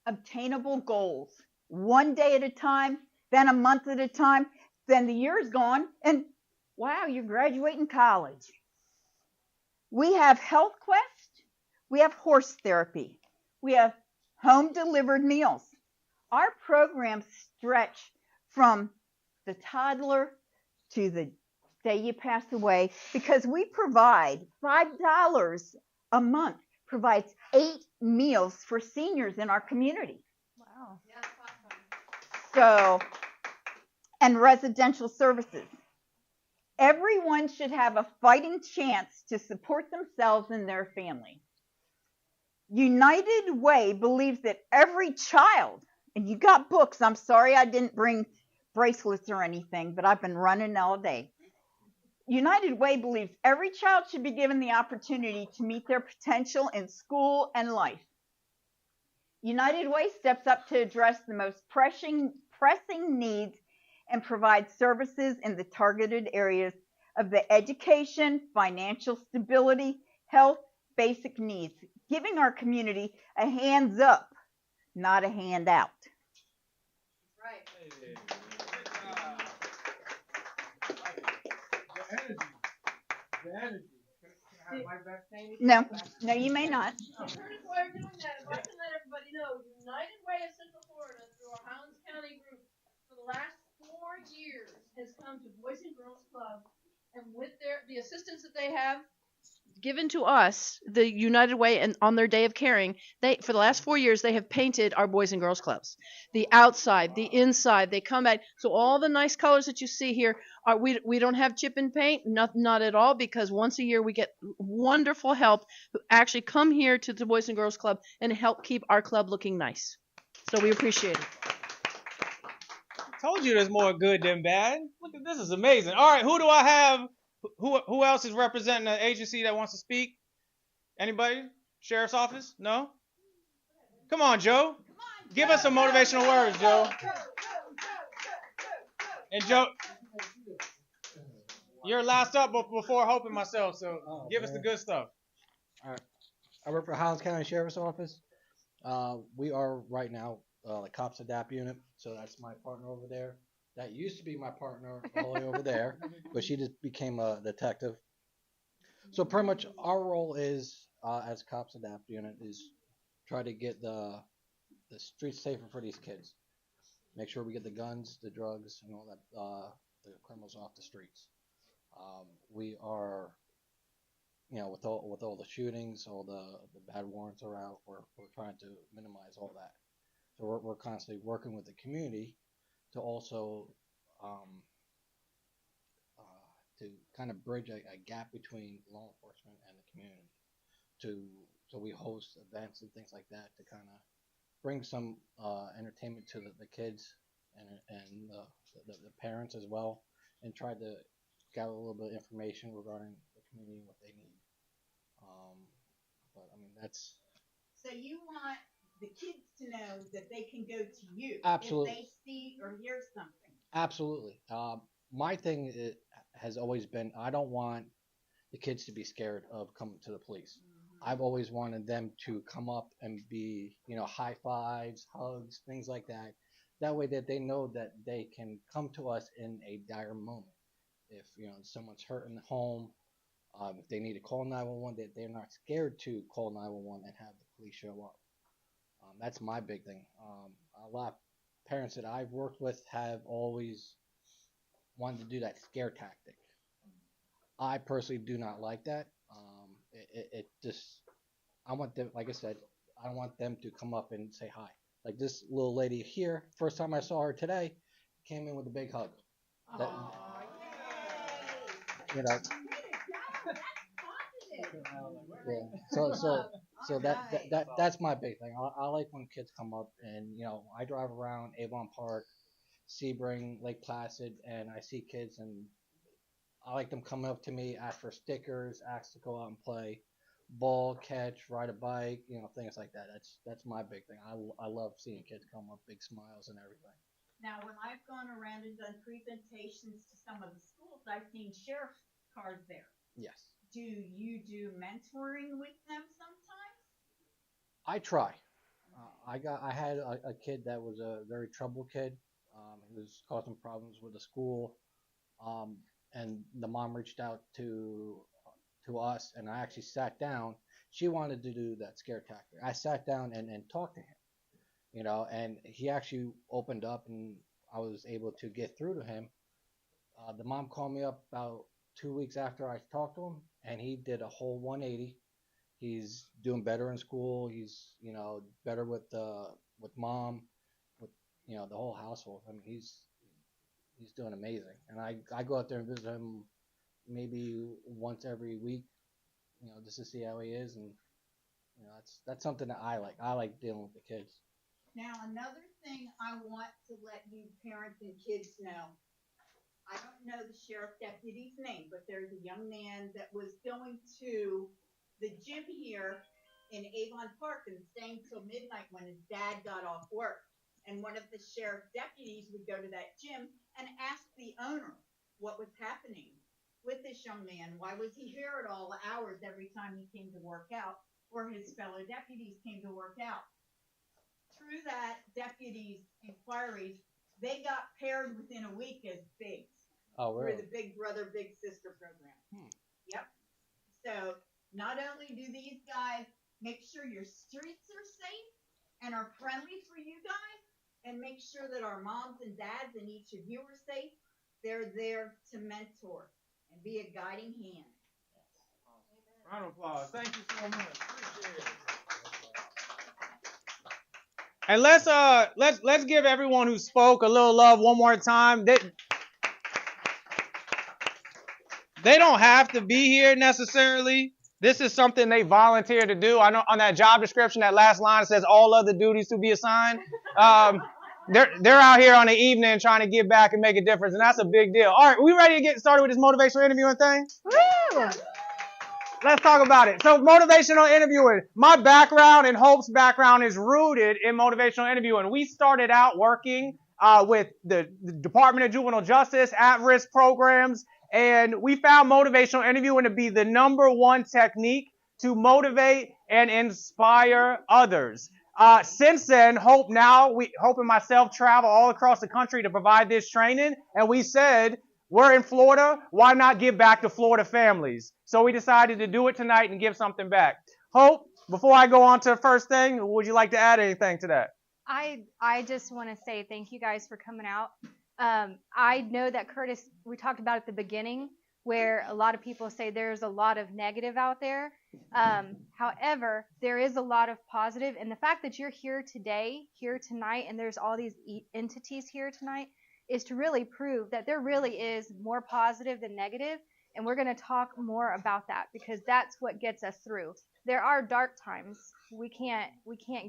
obtainable goals. One day at a time, then a month at a time, then the year's gone, and wow, you're graduating college. We have Health Quest. We have horse therapy. We have home delivered meals. Our programs stretch from the toddler to the day you pass away because we provide $5 a month, provides 8 meals for seniors in our community. Wow. Yeah, so, and residential services. Everyone should have a fighting chance to support themselves and their family. United Way believes that every child, and you got books, I'm sorry I didn't bring bracelets or anything, but I've been running all day. United Way believes every child should be given the opportunity to meet their potential in school and life. United Way steps up to address the most pressing needs and provides services in the targeted areas of the education, financial stability, health, basic needs, giving our community a hands up, not a handout. Right. The energy. Can I have my back saying No, you may not. Why we're doing that, I'd like to let everybody know United Way of Central Florida through our Highlands County group for the last 4 years has come to Boys and Girls Club, and with the assistance that they have, given to us the United Way, and on their day of caring, they for the last 4 years they have painted our Boys and Girls Clubs, the outside, the inside. They come back, so all the nice colors that you see here are we don't have chip and paint, not at all, because once a year we get wonderful help who actually come here to the Boys and Girls Club and help keep our club looking nice. So we appreciate it. Told you there's more good than bad. Look at this, is amazing. All right, who do I have? Who else is representing the agency that wants to speak? Anybody? Sheriff's office? No? Come on, Joe. Give us some motivational words, Joe. And Joe, you're last up before Hope and myself, so give us the good stuff. All right. I work for Highlands County Sheriff's Office. We are right now the Cops Adapt unit, so that's my partner over there. That used to be my partner all the way over there, but she just became a detective. So pretty much our role is, as Cops Adapt unit, is try to get the streets safer for these kids. Make sure we get the guns, the drugs, and all that, the criminals off the streets. We are, with all the shootings, all the bad warrants are out. We're trying to minimize all that. So we're constantly working with the community to also to kind of bridge a gap between law enforcement and the community. So we host events and things like that to kind of bring some entertainment to the kids and the parents as well, and try to gather a little bit of information regarding the community and what they need. But I mean, that's. So you want the kids to know that they can go to you Absolutely. if they see or hear something. Absolutely. My thing has always been, I don't want the kids to be scared of coming to the police. Mm-hmm. I've always wanted them to come up and be, high fives, hugs, things like that. That way that they know that they can come to us in a dire moment. If, someone's hurt in the home, if they need to call 911, that they're not scared to call 911 and have the police show up. That's my big thing. A lot of parents that I've worked with have always wanted to do that scare tactic. I personally do not like that. It just, I want them, like I said, I want them to come up and say hi. Like this little lady here, first time I saw her today, came in with a big hug. That, yeah. So that's my big thing. I like when kids come up and I drive around Avon Park, Sebring, Lake Placid, and I see kids and I like them coming up to me, ask for stickers, ask to go out and play ball, catch, ride a bike, things like that. That's my big thing. I love seeing kids come up, big smiles and everything. Now, when I've gone around and done presentations to some of the schools, I've seen sheriff's cars there. Yes. Do you do mentoring with them sometimes? I try. I had a kid that was a very troubled kid. He was causing problems with the school. And the mom reached out to us, and I actually sat down. She wanted to do that scare tactic. I sat down and talked to him, and he actually opened up, and I was able to get through to him. The mom called me up about 2 weeks after I talked to him, and he did a whole 180. He's doing better in school. He's, better with mom, with, the whole household. I mean, he's doing amazing. And I go out there and visit him maybe once every week, just to see how he is. And, that's something that I like. I like dealing with the kids. Now, another thing I want to let you parents and kids know, I don't know the sheriff deputy's name, but there's a young man that was going to the gym here in Avon Park and staying till midnight when his dad got off work. And one of the sheriff deputies would go to that gym and ask the owner what was happening with this young man. Why was he here at all hours every time he came to work out, or his fellow deputies came to work out? Through that deputy's inquiries, they got paired within a week as bigs. Oh, really? Through the Big Brother, Big Sister program. Yep. So not only do these guys make sure your streets are safe and are friendly for you guys, and make sure that our moms and dads and each of you are safe, they're there to mentor and be a guiding hand. Round of applause. Thank you so much. Appreciate it. And let's give everyone who spoke a little love one more time. They don't have to be here necessarily. This is something they volunteer to do. I know on that job description, that last line says all other duties to be assigned. They're out here on the evening trying to give back and make a difference, and that's a big deal. All right, we ready to get started with this motivational interviewing thing? Woo! Let's talk about it. So motivational interviewing. My background and Hope's background is rooted in motivational interviewing. We started out working with the Department of Juvenile Justice, at-risk programs, and we found motivational interviewing to be the #1 technique to motivate and inspire others. Since then, Hope and myself travel all across the country to provide this training, and we said, we're in Florida, why not give back to Florida families? So we decided to do it tonight and give something back. Hope, before I go on to the first thing, would you like to add anything to that? I just want to say thank you guys for coming out. I know that Curtis, we talked about at the beginning, where a lot of people say there's a lot of negative out there. However, there is a lot of positive, and the fact that you're here today, here tonight, and there's all these entities here tonight is to really prove that there really is more positive than negative, and we're going to talk more about that because that's what gets us through. There are dark times. We can't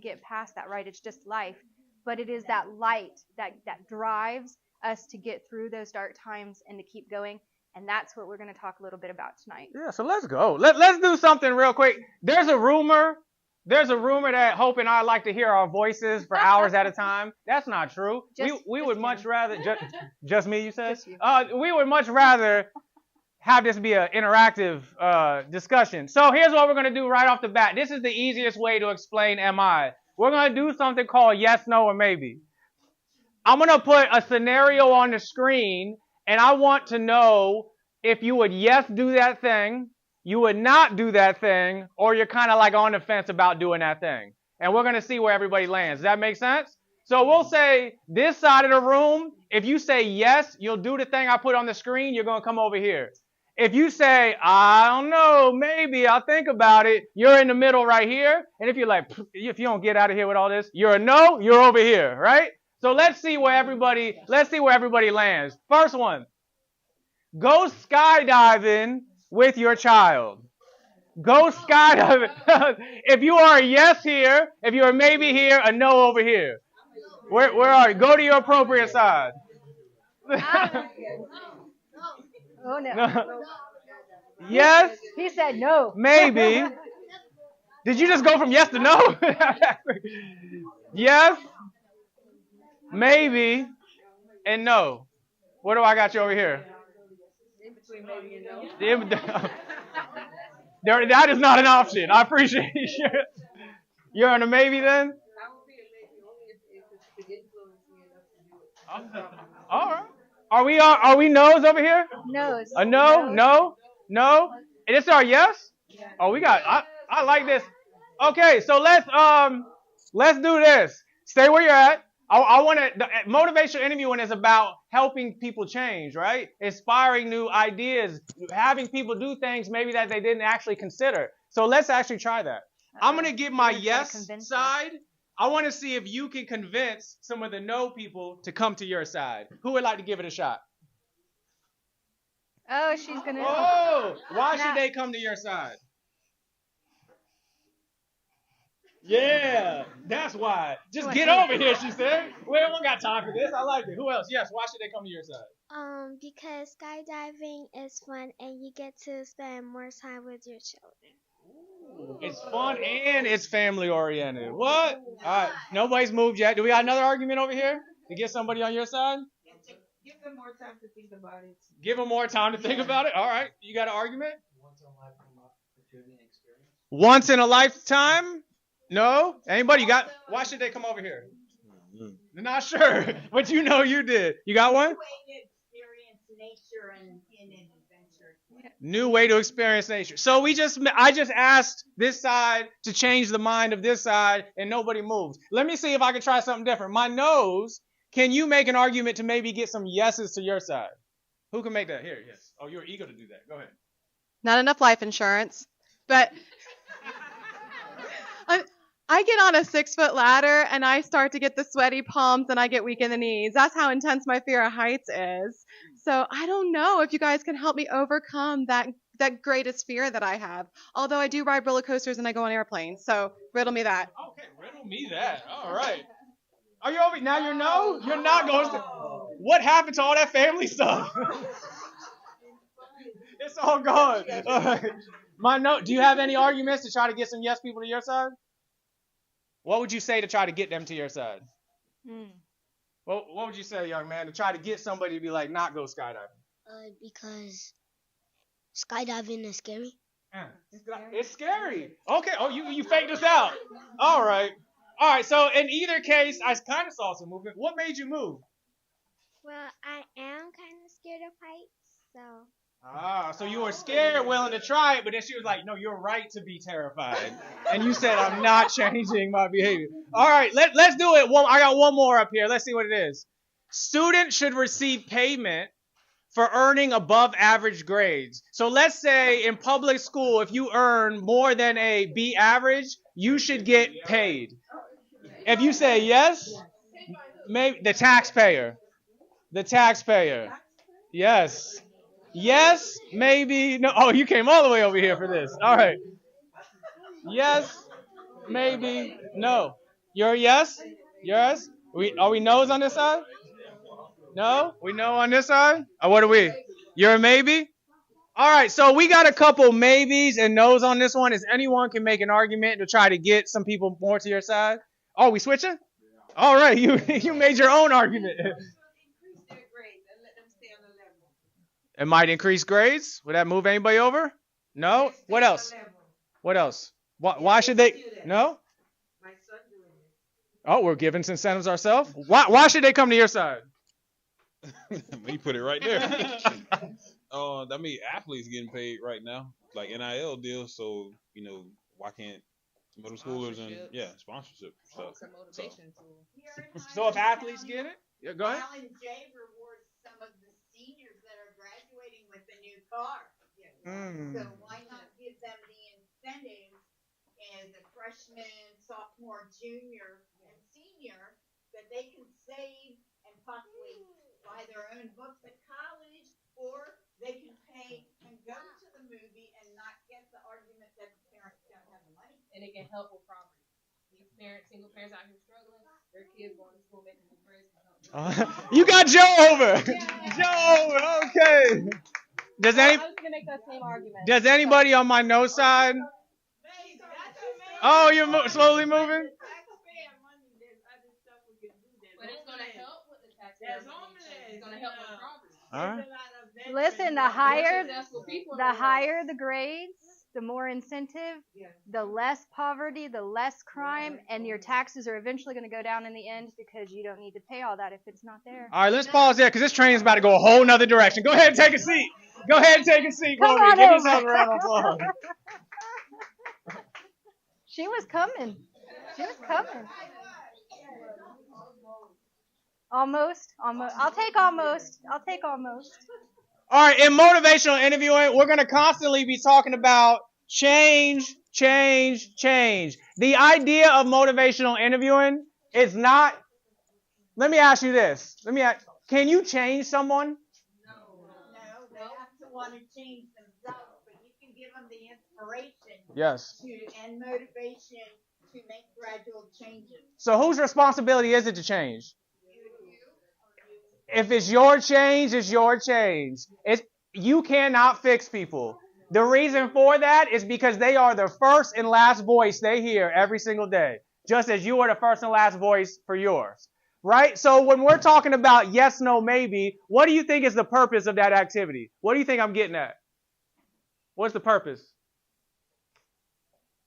get past that, right? It's just life, but it is that light that drives us to get through those dark times and to keep going. And that's what we're going to talk a little bit about tonight. Yeah, so let's go. Let's do something real quick. There's a rumor that Hope and I like to hear our voices for hours at a time. That's not true. We would much rather just me, you said? We would much rather have this be an interactive discussion. So here's what we're going to do right off the bat. This is the easiest way to explain MI. We're going to do something called yes, no, or maybe. I'm going to put a scenario on the screen, and I want to know if you would yes do that thing, you would not do that thing, or you're kind of like on the fence about doing that thing. And we're going to see where everybody lands. Does that make sense? So we'll say this side of the room, if you say yes, you'll do the thing I put on the screen, you're going to come over here. If you say, I don't know, maybe I'll think about it, you're in the middle right here. And if you're like, if you don't get out of here with all this, you're a no, you're over here, right? So let's see where everybody lands. First one. Go skydiving with your child. Go skydiving. If you are a yes here, if you're a maybe here, a no over here. Where are you? Go to your appropriate side. Oh, no. Yes. He said no. Maybe. Did you just go from yes to no? Yes. Maybe. And no. What do I got you over here? In between maybe and no. That is not an option. I appreciate you. You're on a maybe then? I would be a maybe only if it could influence me enough to do it. All right. Are we no's over here? No's. A no? No? And it's our yes? Oh, we got. I like this. Okay, so let's do this. Stay where you're at. I want to. Motivational interviewing is about helping people change, right? Inspiring new ideas, having people do things maybe that they didn't actually consider. So let's actually try that. I'm going to give my yes side. I want to see if you can convince some of the no people to come to your side. Who would like to give it a shot? Oh, she's going to. Oh, why should they come to your side? Yeah, that's why. Just get over here, she said. We don't got time for this. I like it. Who else? Yes, why should they come to your side? Because skydiving is fun and you get to spend more time with your children. Ooh, it's fun and it's family oriented. What? All right, nobody's moved yet. Do we got another argument over here to get somebody on your side? Give them more time to think about it. Give them more time to think about it? All right, you got an argument? Once in a lifetime opportunity and experience. Once in a lifetime? No? Anybody got? Why should they come over here? They're not sure, but you know you did. You got one? New way to experience nature and adventure. New way to experience nature. So I just asked this side to change the mind of this side, and nobody moves. Let me see if I can try something different. My no's. Can you make an argument to maybe get some yeses to your side? Who can make that? Here, yes. Oh, you're eager to do that. Go ahead. Not enough life insurance. But I get on a 6-foot ladder and I start to get the sweaty palms and I get weak in the knees. That's how intense my fear of heights is. So I don't know if you guys can help me overcome that greatest fear that I have. Although I do ride roller coasters and I go on airplanes. So riddle me that. Okay, riddle me that. All right. Are you over? Now you know you're not going to. What happened to all that family stuff? It's all gone. All right. My note. Do you have any arguments to try to get some yes people to your side? What would you say to try to get them to your side? What would you say, young man, to try to get somebody to be like, not go skydiving? Because skydiving is scary. It's scary. Okay. Oh, you faked us out. All right. So in either case, I kind of saw some movement. What made you move? Well, I am kind of scared of heights, so. So you were scared, willing to try it, but then she was like, no, you're right to be terrified. And you said, I'm not changing my behavior. All right, let's do it. I got one more up here. Let's see what it is. Students should receive payment for earning above average grades. So let's say in public school, if you earn more than a B average, you should get paid. If you say yes, maybe the taxpayer. Yes. Yes, maybe, no. Oh, you came all the way over here for this. All right. Yes, maybe, no. You're a yes? Yes? Are we no's on this side? No? We no on this side? What are we? You're a maybe? All right, so we got a couple maybes and no's on this one. If anyone can make an argument to try to get some people more to your side. Oh, we switching? All right, you made your own argument. It might increase grades. Would that move anybody over? No? What else? What else? Why should they? No? Oh, we're giving incentives ourselves? Why should they come to your side? You put it right there. I mean, athletes getting paid right now, like NIL deals. So, why can't middle schoolers and sponsorship stuff? So if athletes get it, go ahead. Alan J rewards some of the seniors that are graduating with a new car. So why not give them the incentives as a freshman, sophomore, junior, and senior that they can save and possibly buy their own books at college, or they can pay and go to the movie and not get the argument that the parents don't have the money. And it can help with poverty. These single parents out here struggling, their kids going to school making new friends. You got Joe over. Joe over. Okay. I was gonna make that same argument. Does anybody on my no side? Oh, you're slowly moving? But it's gonna help with the tax. It's gonna help with poverty. All right. Listen, the higher the grades, the more incentive, the less poverty, the less crime, and your taxes are eventually going to go down in the end because you don't need to pay all that if it's not there. All right, let's pause there because this train is about to go a whole nother direction. Go ahead and take a seat. Go ahead and take a seat, Come Rory. on Give over. yourself a round of applause. She was coming. Almost. I'll take almost. All right, in motivational interviewing, we're going to constantly be talking about change. The idea of motivational interviewing is not, let me ask you this. Can you change someone? No, they have to want to change themselves, but you can give them the inspiration and motivation to make gradual changes. So whose responsibility is it to change? If it's your change, it's your change. You cannot fix people. The reason for that is because they are the first and last voice they hear every single day, just as you are the first and last voice for yours. Right? So when we're talking about yes, no, maybe, what do you think is the purpose of that activity? What do you think I'm getting at? What's the purpose?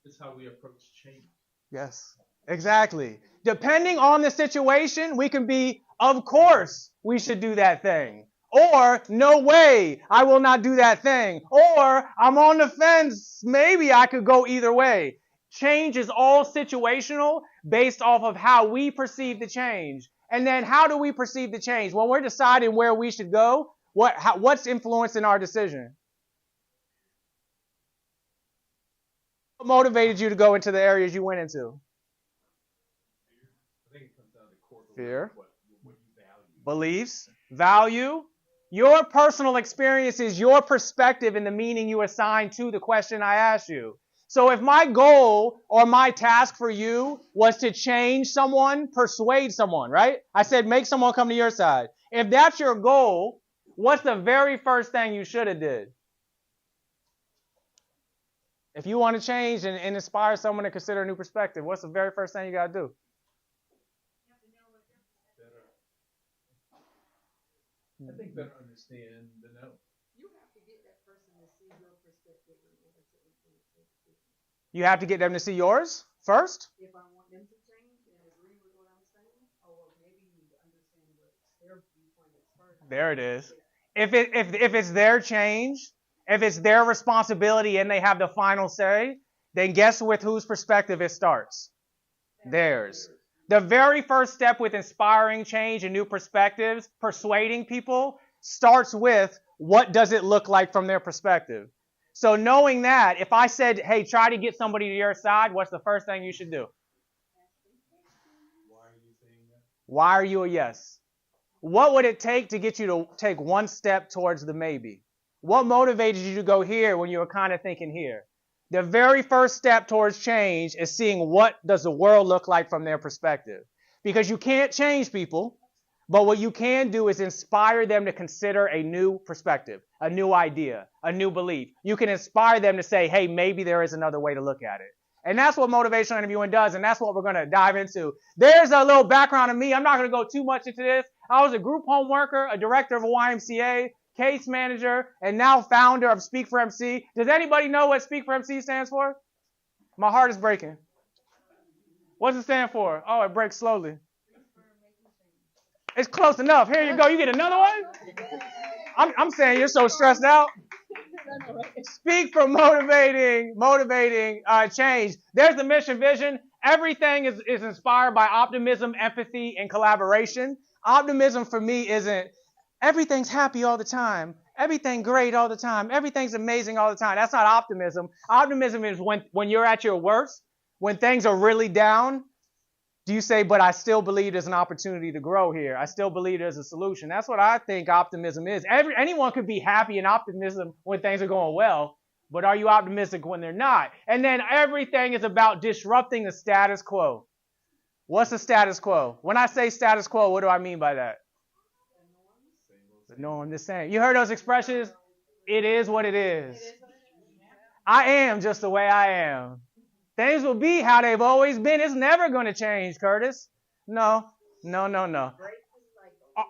It's how we approach change. Yes, exactly. Depending on the situation, we can be, of course, we should do that thing. Or, no way, I will not do that thing. Or, I'm on the fence, maybe I could go either way. Change is all situational based off of how we perceive the change. And then how do we perceive the change? When we're deciding where we should go, what's influencing our decision? What motivated you to go into the areas you went into? Fear. Beliefs. Value. Your personal experiences, your perspective, and the meaning you assign to the question I asked you. So if my goal or my task for you was to change someone, persuade someone, right? I said make someone come to your side. If that's your goal, what's the very first thing you should have did? If you want to change and inspire someone to consider a new perspective, what's the very first thing you got to do? I think better understand the no. You have to get that person to see your perspective in order to influence their decision. You have to get them to see yours first? If I want them to change and agree with what I'm saying, well, maybe you need to understand what their viewpoint is first. There it is. If it's their change, if it's their responsibility and they have the final say, then guess with whose perspective it starts? Theirs. The very first step with inspiring change and new perspectives, persuading people, starts with what does it look like from their perspective. So knowing that, if I said, hey, try to get somebody to your side, what's the first thing you should do? Why are you saying that? Why are you a yes? What would it take to get you to take one step towards the maybe? What motivated you to go here when you were kind of thinking here? The very first step towards change is seeing what does the world look like from their perspective. Because you can't change people, but what you can do is inspire them to consider a new perspective, a new idea, a new belief. You can inspire them to say, hey, maybe there is another way to look at it. And that's what motivational interviewing does, and that's what we're going to dive into. There's a little background of me. I'm not going to go too much into this. I was a group home worker, a director of a YMCA, case manager, and now founder of Speak4MC. Does anybody know what Speak4MC stands for? My heart is breaking. What's it stand for? Oh, it breaks slowly. It's close enough. Here you go. You get another one? I'm saying you're so stressed out. Speak for motivating change. There's the mission vision. Everything is inspired by optimism, empathy, and collaboration. Optimism for me isn't everything's happy all the time. Everything great all the time. Everything's amazing all the time. That's not optimism. Optimism is when you're at your worst, when things are really down, do you say, but I still believe there's an opportunity to grow here. I still believe there's a solution. That's what I think optimism is. Anyone could be happy and optimism when things are going well, but are you optimistic when they're not? And then everything is about disrupting the status quo. What's the status quo? When I say status quo, what do I mean by that? The norm, the same. You heard those expressions? It is what it is. I am just the way I am. Things will be how they've always been. It's never going to change, Curtis. No.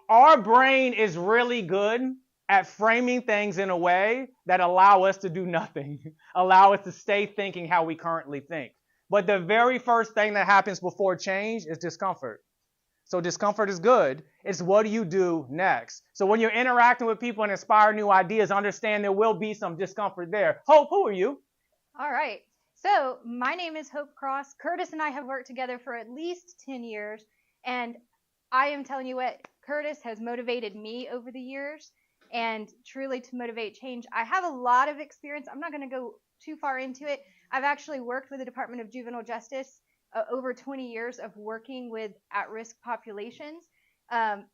Our brain is really good at framing things in a way that allow us to do nothing, allow us to stay thinking how we currently think. But the very first thing that happens before change is discomfort. So discomfort is good. It's what do you do next? So when you're interacting with people and inspire new ideas, understand there will be some discomfort there. Hope, who are you? All right. So my name is Hope Cross. Curtis and I have worked together for at least 10 years. And I am telling you what, Curtis has motivated me over the years and truly to motivate change. I have a lot of experience. I'm not going to go too far into it. I've actually worked with the Department of Juvenile Justice over 20 years of working with at-risk populations,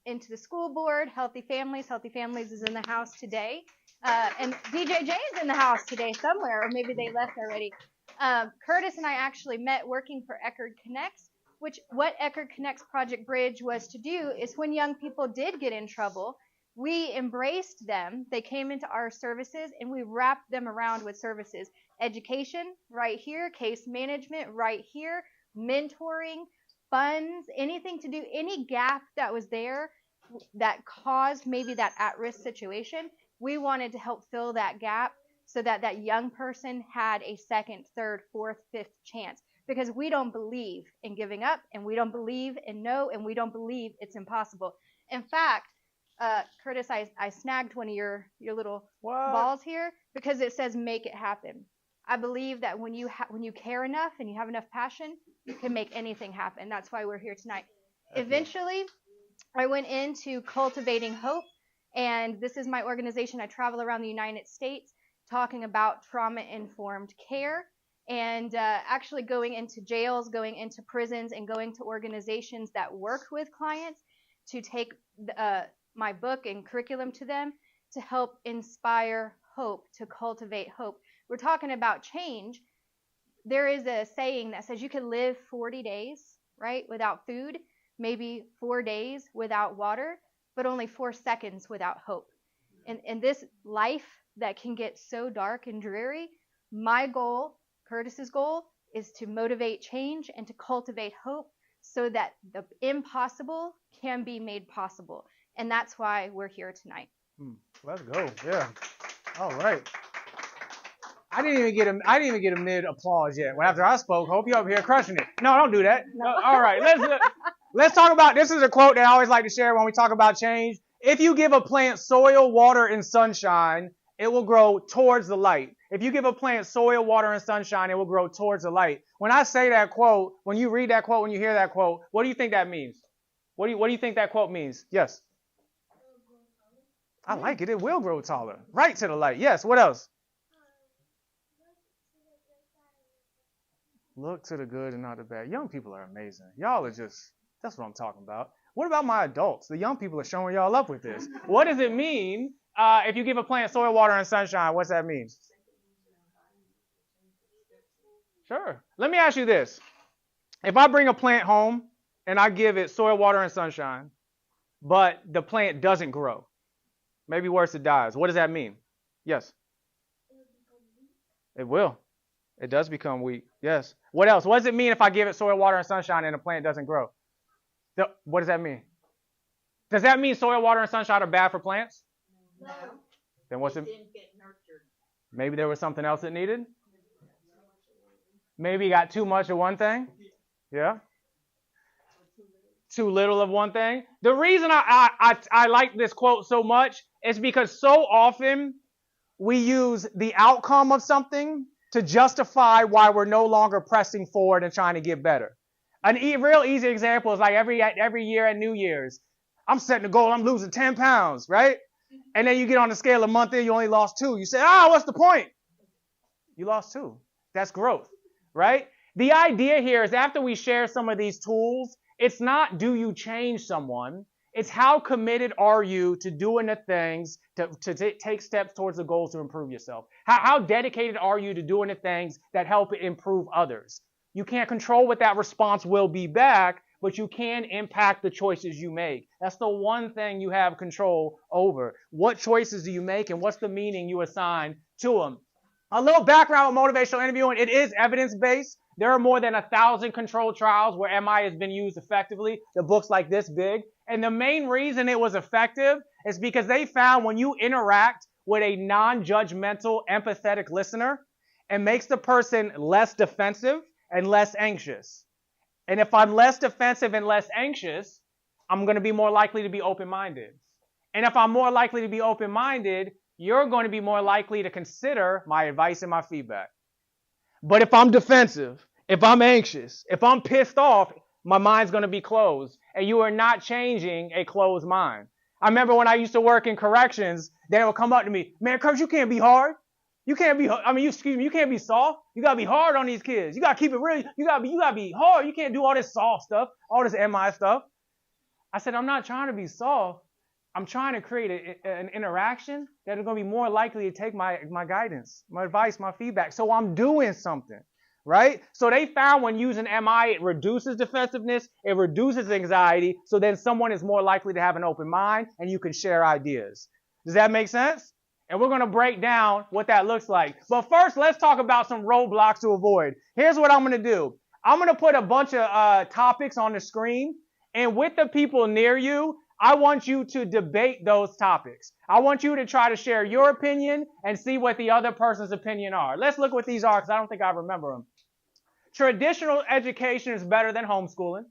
into the school board, Healthy Families. Healthy Families is in the house today. And DJJ is in the house today somewhere, or maybe they left already. Curtis and I actually met working for Eckerd Connects, which what Eckerd Connects Project Bridge was to do is when young people did get in trouble, we embraced them. They came into our services and we wrapped them around with services. Education right here, case management right here, mentoring, funds, anything to do, any gap that was there that caused maybe that at-risk situation, we wanted to help fill that gap so that that young person had a second, third, fourth, fifth chance. Because we don't believe in giving up, and we don't believe in no, and we don't believe it's impossible. In fact, Curtis, I snagged one of your little balls here because it says make it happen. I believe that when you care enough and you have enough passion, you can make anything happen. That's why we're here tonight. Eventually, I went into Cultivating Hope, and this is my organization. I travel around the United States talking about trauma-informed care. and actually going into jails, going into prisons, and going to organizations that work with clients to take my book and curriculum to them to help inspire hope, to cultivate hope. We're talking about change. There is a saying that says you can live 40 days, right, without food, maybe 4 days without water, but only 4 seconds without hope. And this life that can get so dark and dreary, my goal, Curtis's goal, is to motivate change and to cultivate hope so that the impossible can be made possible. And that's why we're here tonight. Let's go. Yeah. All right. I didn't even get a mid applause yet. Well, after I spoke, hope you up here crushing it. No, don't do that. No. All right. Let's talk about, this is a quote that I always like to share when we talk about change. If you give a plant soil, water, and sunshine, it will grow towards the light. If you give a plant soil, water, and sunshine, it will grow towards the light. When I say that quote, when you read that quote, when you hear that quote, what do you think that means? What do you think that quote means? Yes. I like it. It will grow taller. Right to the light. Yes. What else? Look to the good and not the bad. Young people are amazing. Y'all are just, that's what I'm talking about. What about my adults? The young people are showing y'all up with this. What does it mean if you give a plant soil, water, and sunshine? What's that mean? Sure. Let me ask you this. If I bring a plant home and I give it soil, water, and sunshine, but the plant doesn't grow, maybe worse, it dies. What does that mean? Yes. It will. It does become weak. Yes. What else? What does it mean if I give it soil, water, and sunshine and the plant doesn't grow? What does that mean? Does that mean soil, water, and sunshine are bad for plants? No. Then what's it? Didn't get nurtured. Maybe there was something else it needed? Maybe it got too much of one thing? Yeah. Too little of one thing? The reason I like this quote so much is because so often we use the outcome of something to justify why we're no longer pressing forward and trying to get better. Real easy example is like every year at New Year's, I'm setting a goal, I'm losing 10 pounds, right? And then you get on the scale a month in, you only lost 2. You say, what's the point? You lost 2. That's growth, right? The idea here is after we share some of these tools, it's not do you change someone, it's how committed are you to doing the things to take steps towards the goals to improve yourself. How dedicated are you to doing the things that help improve others? You can't control what that response will be back, but you can impact the choices you make. That's the one thing you have control over. What choices do you make and what's the meaning you assign to them? A little background on motivational interviewing. It is evidence-based. There are more than 1,000 controlled trials where MI has been used effectively. The book's like this big. And the main reason it was effective is because they found when you interact with a non-judgmental, empathetic listener, it makes the person less defensive and less anxious. And if I'm less defensive and less anxious, I'm going to be more likely to be open-minded. And if I'm more likely to be open-minded, you're going to be more likely to consider my advice and my feedback. But if I'm defensive, if I'm anxious, if I'm pissed off, my mind's going to be closed. And you are not changing a closed mind. I remember when I used to work in corrections, they would come up to me, man, Curtis, you can't be hard. You can't be, you can't be soft. You got to be hard on these kids. You got to keep it real. You got to be hard. You can't do all this soft stuff, all this MI stuff. I said, I'm not trying to be soft. I'm trying to create an interaction that is going to be more likely to take my guidance, my advice, my feedback. So I'm doing something, right? So they found when using MI, it reduces defensiveness, it reduces anxiety. So then someone is more likely to have an open mind and you can share ideas. Does that make sense? And we're going to break down what that looks like. But first, let's talk about some roadblocks to avoid. Here's what I'm going to do. I'm going to put a bunch of topics on the screen. And with the people near you, I want you to debate those topics. I want you to try to share your opinion and see what the other person's opinion are. Let's look what these are because I don't think I remember them. Traditional education is better than homeschooling.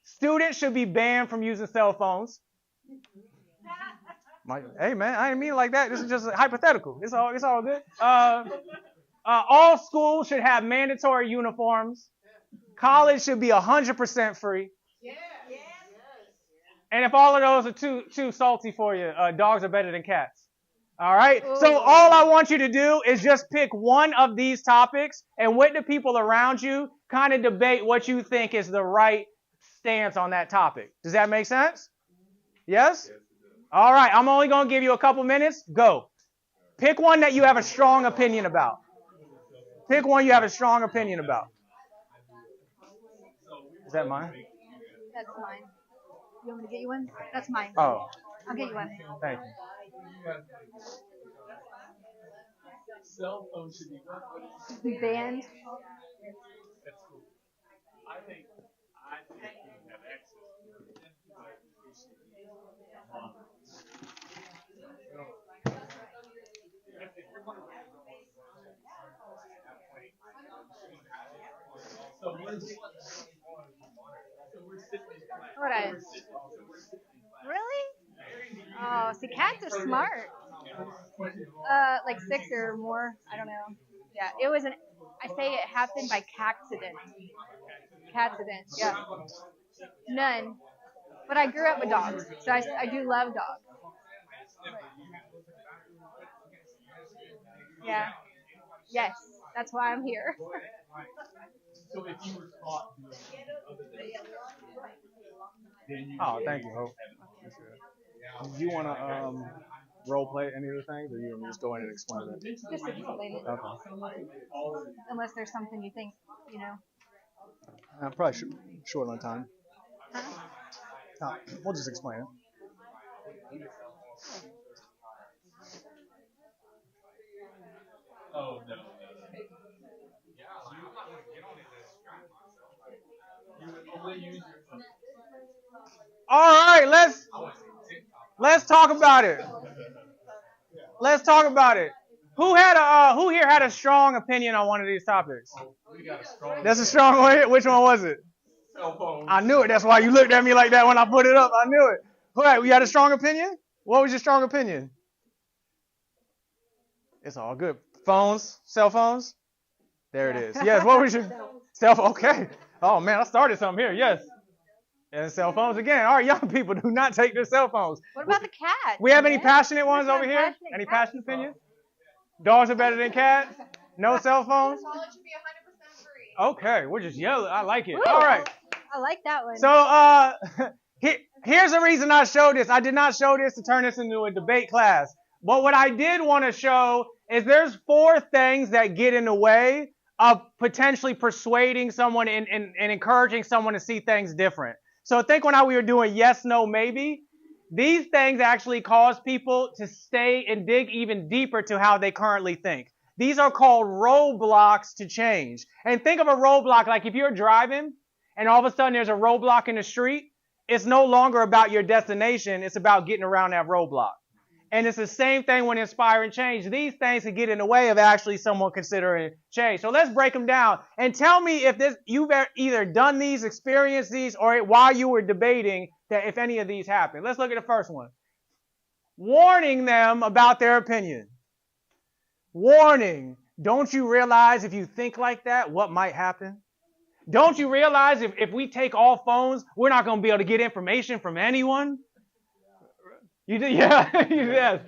Students should be banned from using cell phones. Hey, man, I didn't mean it like that. This is just hypothetical. It's all good. All schools should have mandatory uniforms. College should be 100% free. And if all of those are too salty for you, dogs are better than cats. All right. So all I want you to do is just pick one of these topics and with the people around you, kind of debate what you think is the right stance on that topic. Does that make sense? Yes? All right. I'm only going to give you a couple minutes. Go. Pick one that you have a strong opinion about. Pick one you have a strong opinion about. Is that mine? That's mine. You want me to get you one? That's mine. Oh. I'll get you one. Thank you. Band. What really? Oh, see, cats are smart. Like 6 or more. I don't know. Yeah, it was I say it happened by accident. Accident, yeah. None. But I grew up with dogs, so I do love dogs. Yeah. Yes, that's why I'm here. Oh, thank you, Hope. Do you want to role play any of the things, or you want me to just go in and explain it? Just explain it. Okay. Unless there's something you think, Probably short on time. We'll just explain it. Oh, no. All right, let's talk about it. Let's talk about it. Who here had a strong opinion on one of these topics? That's a strong one. Which one was it? I knew it. That's why you looked at me like that when I put it up. I knew it. All right, you had a strong opinion? What was your strong opinion? It's all good. Phones, cell phones? There it is. Yes, what was your cell phone? Okay. Oh, man, I started something here. Yes. And cell phones again. All right, young people, do not take their cell phones. What about the cat? We have any passionate ones over here? Any passionate opinions? Dogs are better than cats? No cell phones? Okay, we're just yelling. I like it. Ooh, all right. I like that one. So here's the reason I showed this. I did not show this to turn this into a debate class. But what I did want to show is there's 4 things that get in the way of potentially persuading someone and encouraging someone to see things different. So think when we were doing yes, no, maybe. These things actually cause people to stay and dig even deeper to how they currently think. These are called roadblocks to change. And think of a roadblock like if you're driving and all of a sudden there's a roadblock in the street, it's no longer about your destination. It's about getting around that roadblock. And it's the same thing when inspiring change. These things can get in the way of actually someone considering change. So let's break them down and tell me if you've either done these, experienced these, or while you were debating that if any of these happen. Let's look at the first one. Warning them about their opinion. Warning. Don't you realize if you think like that, what might happen? Don't you realize if we take all phones, we're not going to be able to get information from anyone? You did, yeah, yes.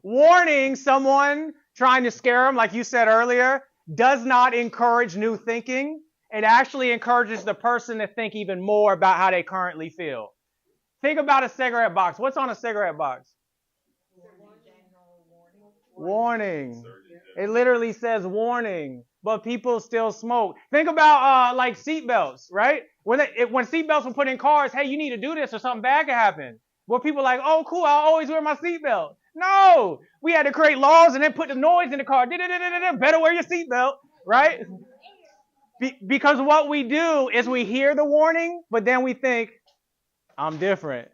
Warning someone trying to scare them, like you said earlier, does not encourage new thinking. It actually encourages the person to think even more about how they currently feel. Think about a cigarette box. What's on a cigarette box? Warning. It literally says warning, but people still smoke. Think about like seatbelts, right? When seatbelts were put in cars, hey, you need to do this or something bad could happen. Where people are like, oh, cool, I'll always wear my seatbelt. No, we had to create laws and then put the noise in the car. Better wear your seatbelt, right? Because what we do is we hear the warning, but then we think, I'm different.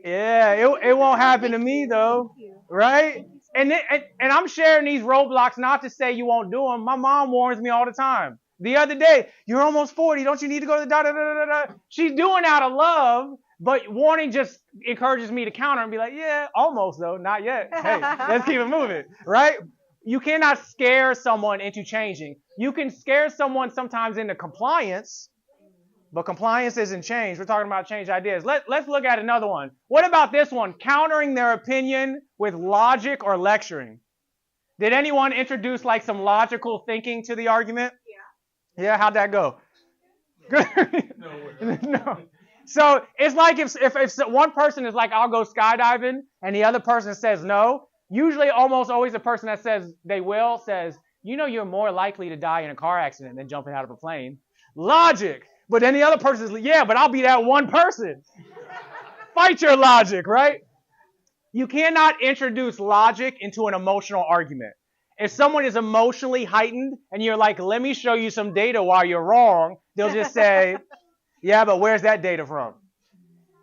Yeah, it won't happen to me though, right? And I'm sharing these roadblocks not to say you won't do them. My mom warns me all the time. The other day, you're almost 40. Don't you need to go to the da-da-da-da-da? She's doing out of love, but warning just encourages me to counter and be like, yeah, almost though, not yet. Hey, let's keep it moving, right? You cannot scare someone into changing. You can scare someone sometimes into compliance, But compliance isn't change. We're talking about change ideas. Let's look at another one. What about this one? Countering their opinion with logic or lecturing. Did anyone introduce like some logical thinking to the argument? Yeah. Yeah, how'd that go? Good. No. So it's like if one person is like, I'll go skydiving, and the other person says no, usually almost always the person that says they will says, you know, you're more likely to die in a car accident than jumping out of a plane. Logic. But then the other person is, yeah, but I'll be that one person. Fight your logic, right? You cannot introduce logic into an emotional argument. If someone is emotionally heightened and you're like, let me show you some data why you're wrong, they'll just say, yeah, but where's that data from?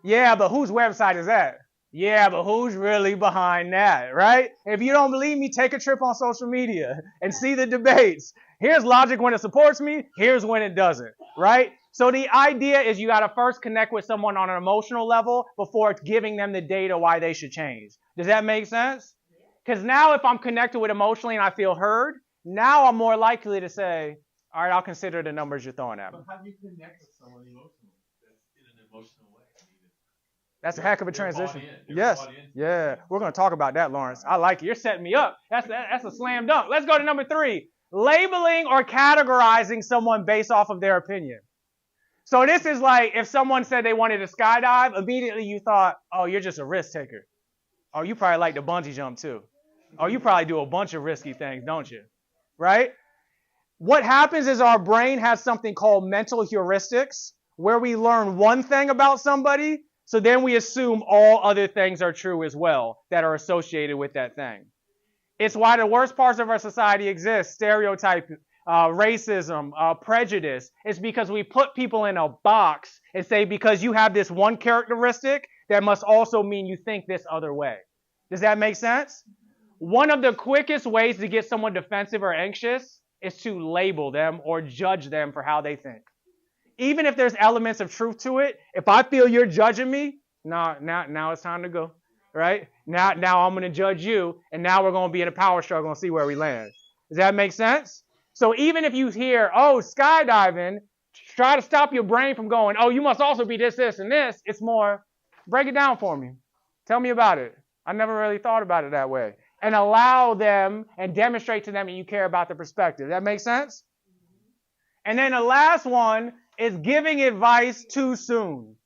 Yeah, but whose website is that? Yeah, but who's really behind that, right? If you don't believe me, take a trip on social media and see the debates. Here's logic when it supports me. Here's when it doesn't, right? So the idea is you got to first connect with someone on an emotional level before giving them the data why they should change. Does that make sense? Because now if I'm connected with emotionally and I feel heard, now I'm more likely to say, all right, I'll consider the numbers you're throwing at me. But how do you connect with someone emotionally? That's in an emotional way. That's a heck of a transition. Yes. Yeah. We're going to talk about that, Lawrence. I like it. You're setting me up. That's a slam dunk. Let's go to number 3. Labeling or categorizing someone based off of their opinion. So this is like if someone said they wanted to skydive, immediately you thought, oh, you're just a risk taker. Oh, you probably like to bungee jump too. Oh, you probably do a bunch of risky things, don't you? Right? What happens is our brain has something called mental heuristics, where we learn one thing about somebody, so then we assume all other things are true as well that are associated with that thing. It's why the worst parts of our society exist: stereotype, racism, prejudice. It's because we put people in a box and say, because you have this one characteristic, that must also mean you think this other way. Does that make sense? One of the quickest ways to get someone defensive or anxious is to label them or judge them for how they think. Even if there's elements of truth to it, if I feel you're judging me, now it's time to go, right? Now I'm going to judge you, and now we're going to be in a power struggle and see where we land. Does that make sense? So even if you hear, oh, skydiving, try to stop your brain from going, oh, you must also be this, this, and this. It's more, break it down for me. Tell me about it. I never really thought about it that way. And allow them and demonstrate to them that you care about the perspective. That makes sense? And then the last one is giving advice too soon.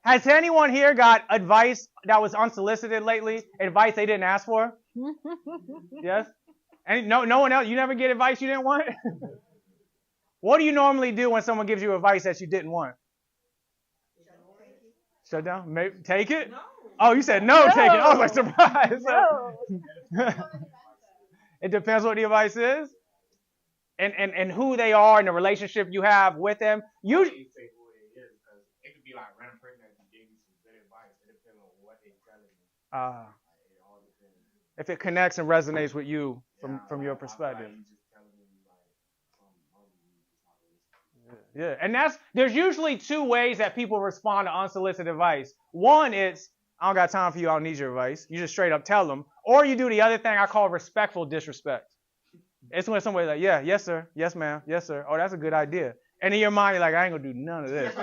Has anyone here got advice that was unsolicited lately? Advice they didn't ask for? Yes? And no one else? You never get advice you didn't want? What do you normally do when someone gives you advice that you didn't want? Shut down? Maybe, take it? No. Oh, you said no, take it. I was like surprised. No. It depends what the advice is and who they are and the relationship you have with them. Usually, it could be like a random person that gave you some good advice. It depends on what they're telling you. It all depends. If it connects and resonates with you from your perspective. Yeah, and there's usually 2 ways that people respond to unsolicited advice. One is, I don't got time for you, I don't need your advice. You just straight up tell them. Or you do the other thing I call respectful disrespect. It's when somebody's like, yeah, yes, sir, yes, ma'am, yes, sir. Oh, that's a good idea. And in your mind, you're like, I ain't going to do none of this.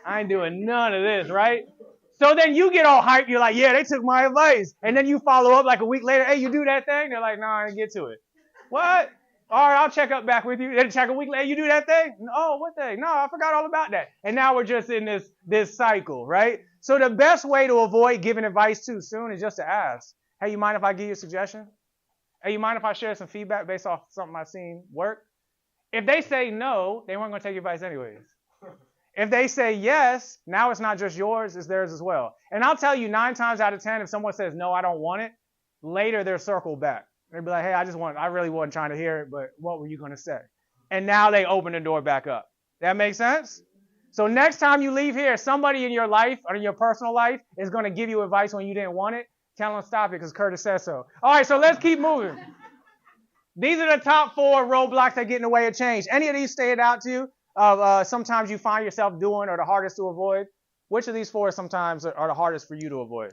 I ain't doing none of this, right? So then you get all hyped. You're like, yeah, they took my advice. And then you follow up like a week later. Hey, you do that thing? They're like, no, I didn't get to it. What? All right, I'll check up back with you. Then check a week later. You do that thing? Oh, what thing? No, I forgot all about that. And now we're just in this cycle, right? So the best way to avoid giving advice too soon is just to ask, hey, you mind if I give you a suggestion? Hey, you mind if I share some feedback based off something I've seen work? If they say no, they weren't going to take your advice anyways. If they say yes, now it's not just yours, it's theirs as well. And I'll tell you 9 times out of 10, if someone says, no, I don't want it, later they'll circle back. They'll be like, hey, I really wasn't trying to hear it, but what were you going to say? And now they open the door back up. That makes sense? So next time you leave here, somebody in your life or in your personal life is going to give you advice when you didn't want it. Tell them stop it because Curtis says so. All right, so let's keep moving. These are the top 4 roadblocks that get in the way of change. Any of these stand out to you? Sometimes you find yourself doing or the hardest to avoid? Which of these 4 sometimes are the hardest for you to avoid?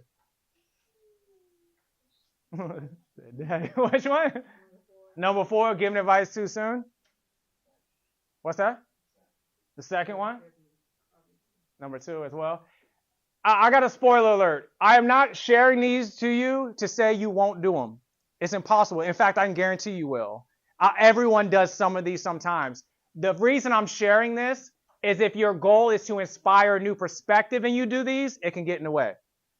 Which one? Number 4, giving advice too soon. What's that? The second one? Number 2 as well. I got a spoiler alert. I am not sharing these to you to say you won't do them. It's impossible. In fact, I can guarantee you will. Everyone does some of these sometimes. The reason I'm sharing this is if your goal is to inspire a new perspective and you do these, it can get in the way.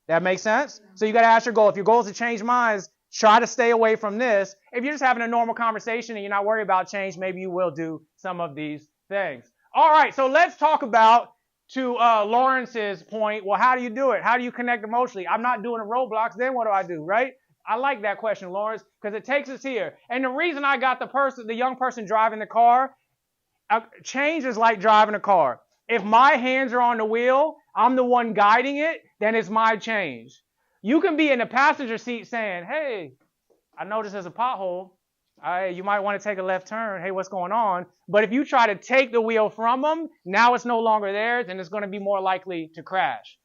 That makes sense? So you got to ask your goal. If your goal is to change minds, try to stay away from this. If you're just having a normal conversation and you're not worried about change, maybe you will do some of these things. All right, so let's talk about, to Lawrence's point, well, how do you do it? How do you connect emotionally? I'm not doing the roadblocks, then what do I do, right? I like that question, Lawrence, because it takes us here. And the reason I got the young person driving the car, change is like driving a car. If my hands are on the wheel, I'm the one guiding it, then it's my change. You can be in the passenger seat saying, hey, I noticed there's a pothole. You might want to take a left turn. Hey, what's going on? But if you try to take the wheel from them, now it's no longer theirs, and it's going to be more likely to crash.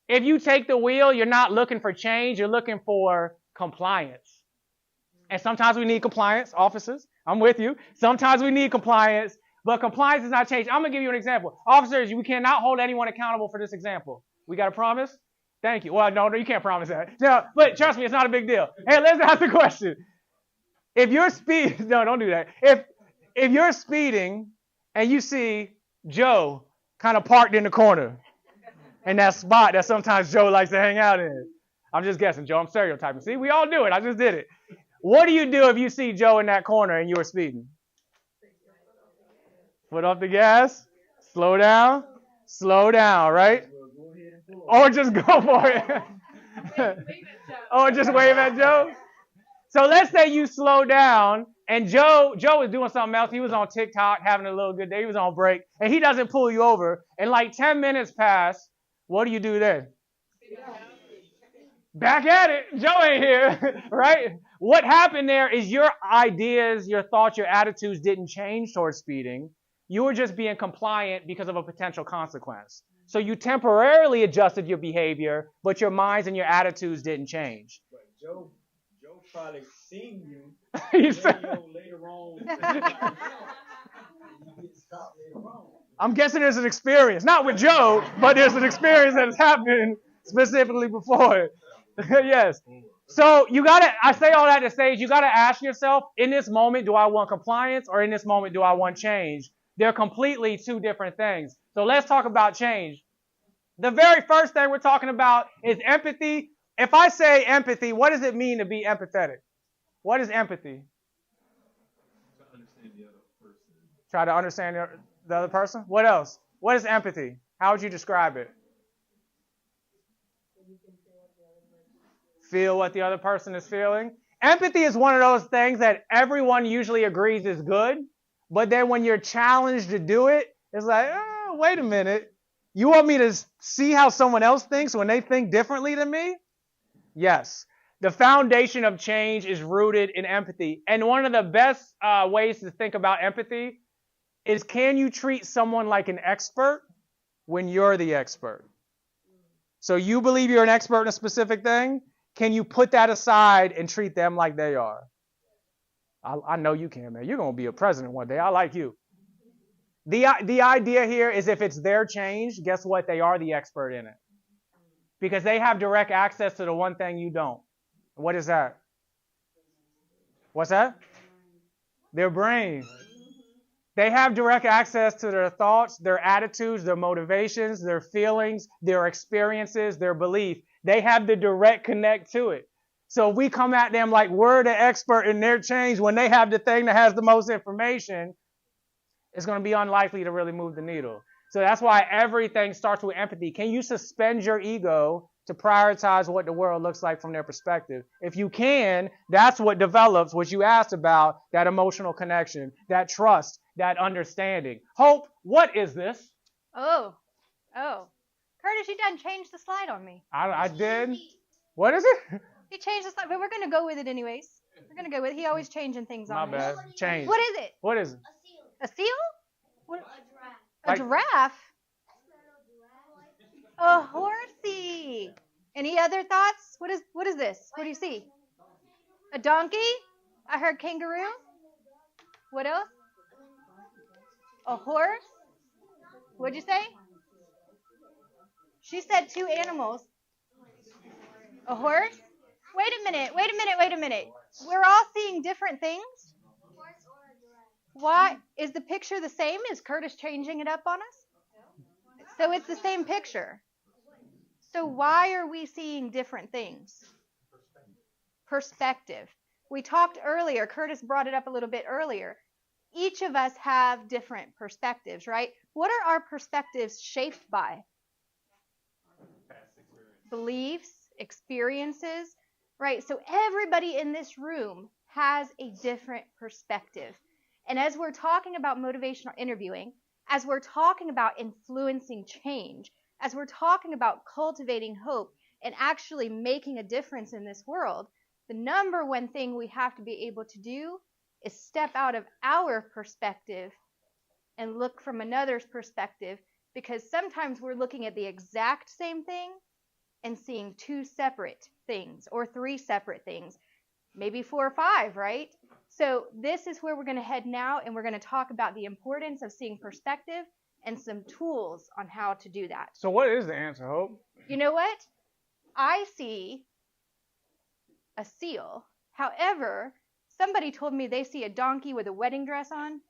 If you take the wheel, you're not looking for change. You're looking for compliance. And sometimes we need compliance, officers. I'm with you. Sometimes we need compliance, but compliance is not change. I'm going to give you an example. Officers, we cannot hold anyone accountable for this example. We got a promise? Thank you. Well, no, you can't promise that. No, but trust me, it's not a big deal. Hey, let's ask the question. If you're no, don't do that. If you're speeding and you see Joe kind of parked in the corner in that spot that sometimes Joe likes to hang out in. I'm just guessing, Joe. I'm stereotyping. See, we all do it. I just did it. What do you do if you see Joe in that corner and you are speeding? Foot off the gas. Slow down, right? Or just go for it. Or just wave at Joe. So let's say you slow down and Joe is doing something else. He was on TikTok having a little good day. He was on break and he doesn't pull you over. And like 10 minutes pass. What do you do then? Back at it. Joe ain't here, right? What happened there is your ideas, your thoughts, your attitudes didn't change towards speeding. You were just being compliant because of a potential consequence. So you temporarily adjusted your behavior, but your minds and your attitudes didn't change. But Joe probably seen you later on. I'm guessing there's an experience, not with Joe, but there's an experience that has happened specifically before. Yes. So I say all that to say, you gotta ask yourself, in this moment, do I want compliance or in this moment, do I want change? They're completely two different things. So let's talk about change. The very first thing we're talking about is empathy. If I say empathy, what does it mean to be empathetic? What is empathy? Try to understand the other person. What else? What is empathy? How would you describe it? Feel what the other person is feeling. Empathy is one of those things that everyone usually agrees is good, but then when you're challenged to do it, it's like, oh, wait a minute. You want me to see how someone else thinks when they think differently than me? Yes. The foundation of change is rooted in empathy. And one of the best ways to think about empathy is, can you treat someone like an expert when you're the expert? So you believe you're an expert in a specific thing? Can you put that aside and treat them like they are? I know you can, man. You're going to be a president one day. I like you. The idea here is if it's their change, guess what? They are the expert in it. Because they have direct access to the one thing you don't. What is that? What's that? Their brain. They have direct access to their thoughts, their attitudes, their motivations, their feelings, their experiences, their belief. They have the direct connect to it. So if we come at them like we're the expert in their change when they have the thing that has the most information, it's going to be unlikely to really move the needle. So that's why everything starts with empathy. Can you suspend your ego to prioritize what the world looks like from their perspective? If you can, that's what develops what you asked about, that emotional connection, that trust, that understanding. Hope, what is this? Oh. Curtis, you done changed the slide on me. I did. What is it? He changed the slide, but we're going to go with it anyways. We're going to go with it. He always changing things on me. My bad. Change. What is it? What is it? A seal? What? A giraffe? A horsey. Any other thoughts? What is this? What do you see? A donkey? I heard kangaroo. What else? A horse? What'd you say? She said 2 animals. A horse? Wait a minute. We're all seeing different things? Why? Is the picture the same? Is Curtis changing it up on us? So it's the same picture. So why are we seeing different things? Perspective. We talked earlier, Curtis brought it up a little bit earlier. Each of us have different perspectives, right? What are our perspectives shaped by? Beliefs, experiences, right? So everybody in this room has a different perspective. And as we're talking about motivational interviewing, as we're talking about influencing change, as we're talking about cultivating hope and actually making a difference in this world, the number one thing we have to be able to do is step out of our perspective and look from another's perspective, because sometimes we're looking at the exact same thing and seeing 2 separate things or 3 separate things, maybe 4 or 5, right? So this is where we're going to head now, and we're going to talk about the importance of seeing perspective and some tools on how to do that. So what is the answer, Hope? You know what? I see a seal. However, somebody told me they see a donkey with a wedding dress on.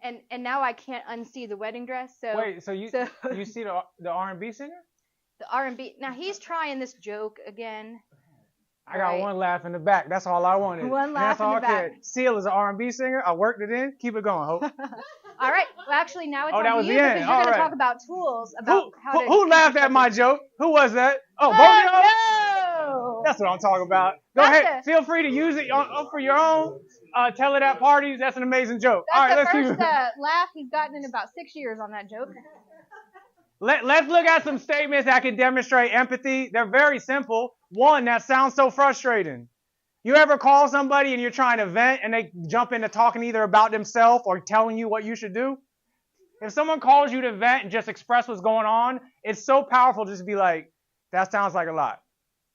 And now I can't unsee the wedding dress. So wait, so you see the R&B singer? The R&B. Now he's trying this joke again. I got one laugh in the back. That's all I wanted. One laugh in the back. Seal is an R&B singer. I worked it in. Keep it going, Hope. All right. Well, actually, now it's that on was you the because end. you're All going to right. talk about tools. About Who laughed at my joke? Who was that? Oh, both of y'all? No. That's what I'm talking about. Go ahead. Feel free to use it for your own. Tell it at parties. That's an amazing joke. That's all right, the let's first keep laugh he's gotten in about 6 years on that joke. Let's look at some statements that can demonstrate empathy. They're very simple. One, that sounds so frustrating. You ever call somebody and you're trying to vent and they jump into talking either about themselves or telling you what you should do? If someone calls you to vent and just express what's going on, it's so powerful just to be like, that sounds like a lot.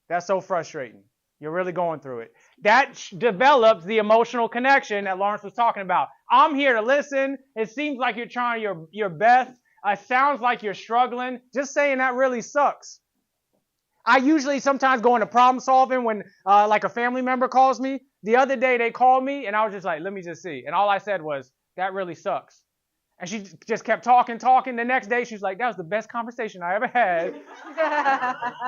That's so frustrating. You're really going through it. That develops the emotional connection that Lawrence was talking about. I'm here to listen. It seems like you're trying your best. It sounds like you're struggling. Just saying that really sucks. I usually sometimes go into problem solving when like a family member calls me. The other day they called me and I was just like, let me just see. And all I said was, that really sucks. And she just kept talking. The next day, she was like, that was the best conversation I ever had.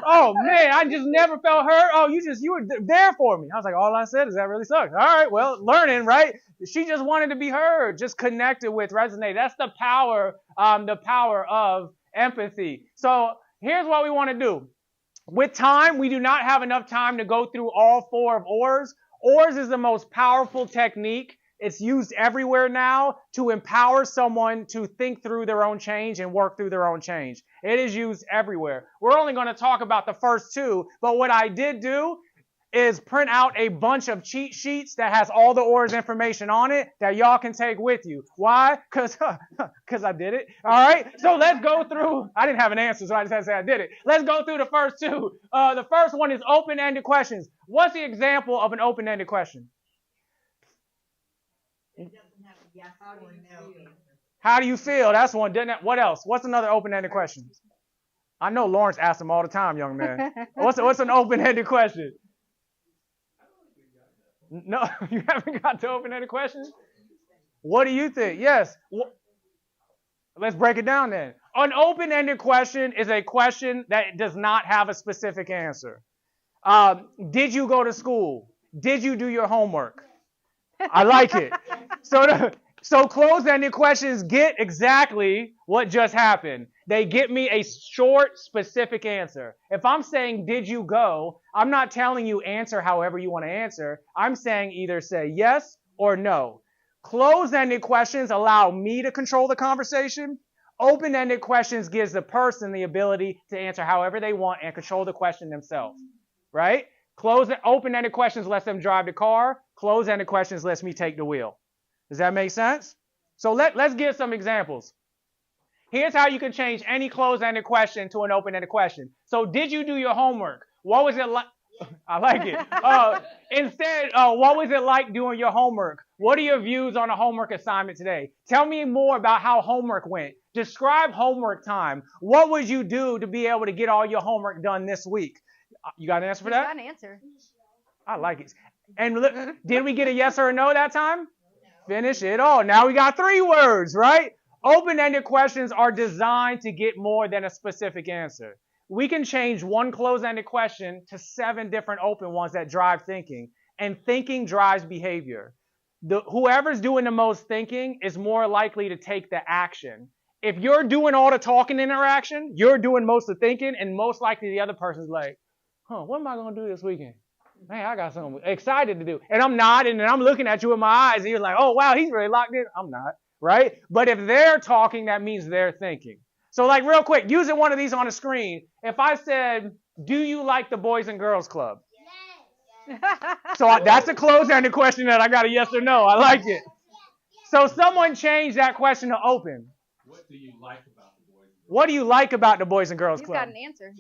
Oh, man, I just never felt hurt. Oh, you were there for me. I was like, all I said is that really sucks. All right, well, learning, right? She just wanted to be heard, just connected with, resonate. That's the power of empathy. So here's what we want to do. With time, we do not have enough time to go through all 4 of OARS. OARS is the most powerful technique. It's used everywhere now to empower someone to think through their own change and work through their own change. It is used everywhere. We're only going to talk about the first 2, but what I did do is print out a bunch of cheat sheets that has all the OARS information on it that y'all can take with you. Why? Because I did it. All right? So let's go through. I didn't have an answer, so I just had to say I did it. Let's go through the first 2. The first one is open-ended questions. What's the example of an open-ended question? How do you feel? That's one. What else? What's another open-ended question? I know Lawrence asks them all the time, young man. What's an open-ended question? No, you haven't got to open-ended questions? What do you think? Yes. Let's break it down then. An open-ended question is a question that does not have a specific answer. Did you go to school? Did you do your homework? I like it. So closed-ended questions get exactly what just happened. They get me a short, specific answer. If I'm saying, did you go? I'm not telling you answer however you want to answer. I'm saying either say yes or no. Closed-ended questions allow me to control the conversation. Open-ended questions gives the person the ability to answer however they want and control the question themselves. Right? Open-ended questions lets them drive the car. Closed-ended questions lets me take the wheel. Does that make sense? So let's give some examples. Here's how you can change any closed-ended question to an open-ended question. So did you do your homework? What was it like? I like it. Instead, what was it like doing your homework? What are your views on a homework assignment today? Tell me more about how homework went. Describe homework time. What would you do to be able to get all your homework done this week? You got an answer for that? Got an answer. I like it. And look, did we get a yes or a no that time? Finish it all. Now we got 3 words, right? Open-ended questions are designed to get more than a specific answer. We can change one closed-ended question to 7 different open ones that drive thinking. And thinking drives behavior. Whoever's doing the most thinking is more likely to take the action. If you're doing all the talking interaction, you're doing most of the thinking, and most likely the other person's like, what am I going to do this weekend? Man, I got something excited to do. And I'm nodding, and I'm looking at you with my eyes, and you're like, oh, wow, he's really locked in. I'm not, right? But if they're talking, that means they're thinking. So, like, real quick, using one of these on the screen, if I said, do you like the Boys and Girls Club? Yes. So that's a closed-ended question that I got a yes or no. I like it. So someone changed that question to open. What do you like about the Boys and Girls Club? What do you like about the Boys and Girls Club? He's got an answer.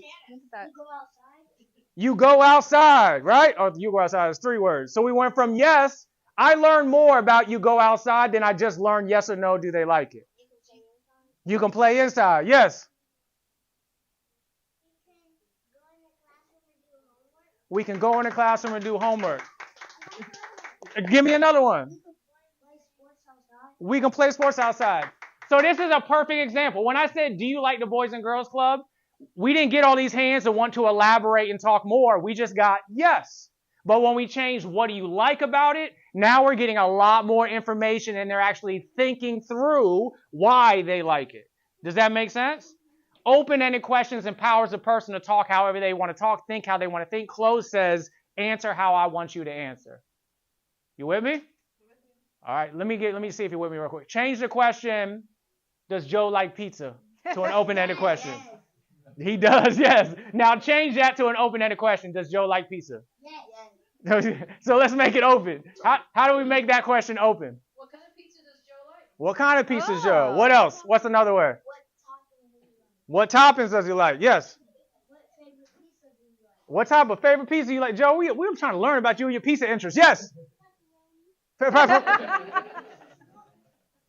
You go outside, right? Or you go outside is 3 words. So we went from yes, I learned more about you go outside than I just learned yes or no, do they like it? You can play inside, yes. We can go in the classroom and do homework. Give me another one. We can play sports outside. So this is a perfect example. When I said, do you like the Boys and Girls Club? We didn't get all these hands that want to elaborate and talk more. We just got yes. But when we changed what do you like about it, now we're getting a lot more information and they're actually thinking through why they like it. Does that make sense? Open-ended questions empowers a person to talk however they want to talk, think how they want to think. Closed says, answer how I want you to answer. You with me? All right, let me see if you're with me real quick. Change the question, does Joe like pizza, to an open-ended question. He does, yes. Now change that to an open-ended question. Does Joe like pizza? Yes. So let's make it open. How do we make that question open? What kind of pizza does Joe like? What kind of pizza is Joe? What else? What's another word? What toppings does he like? Yes. What type of favorite pizza you like? Joe, we were trying to learn about you and your pizza interests. Yes.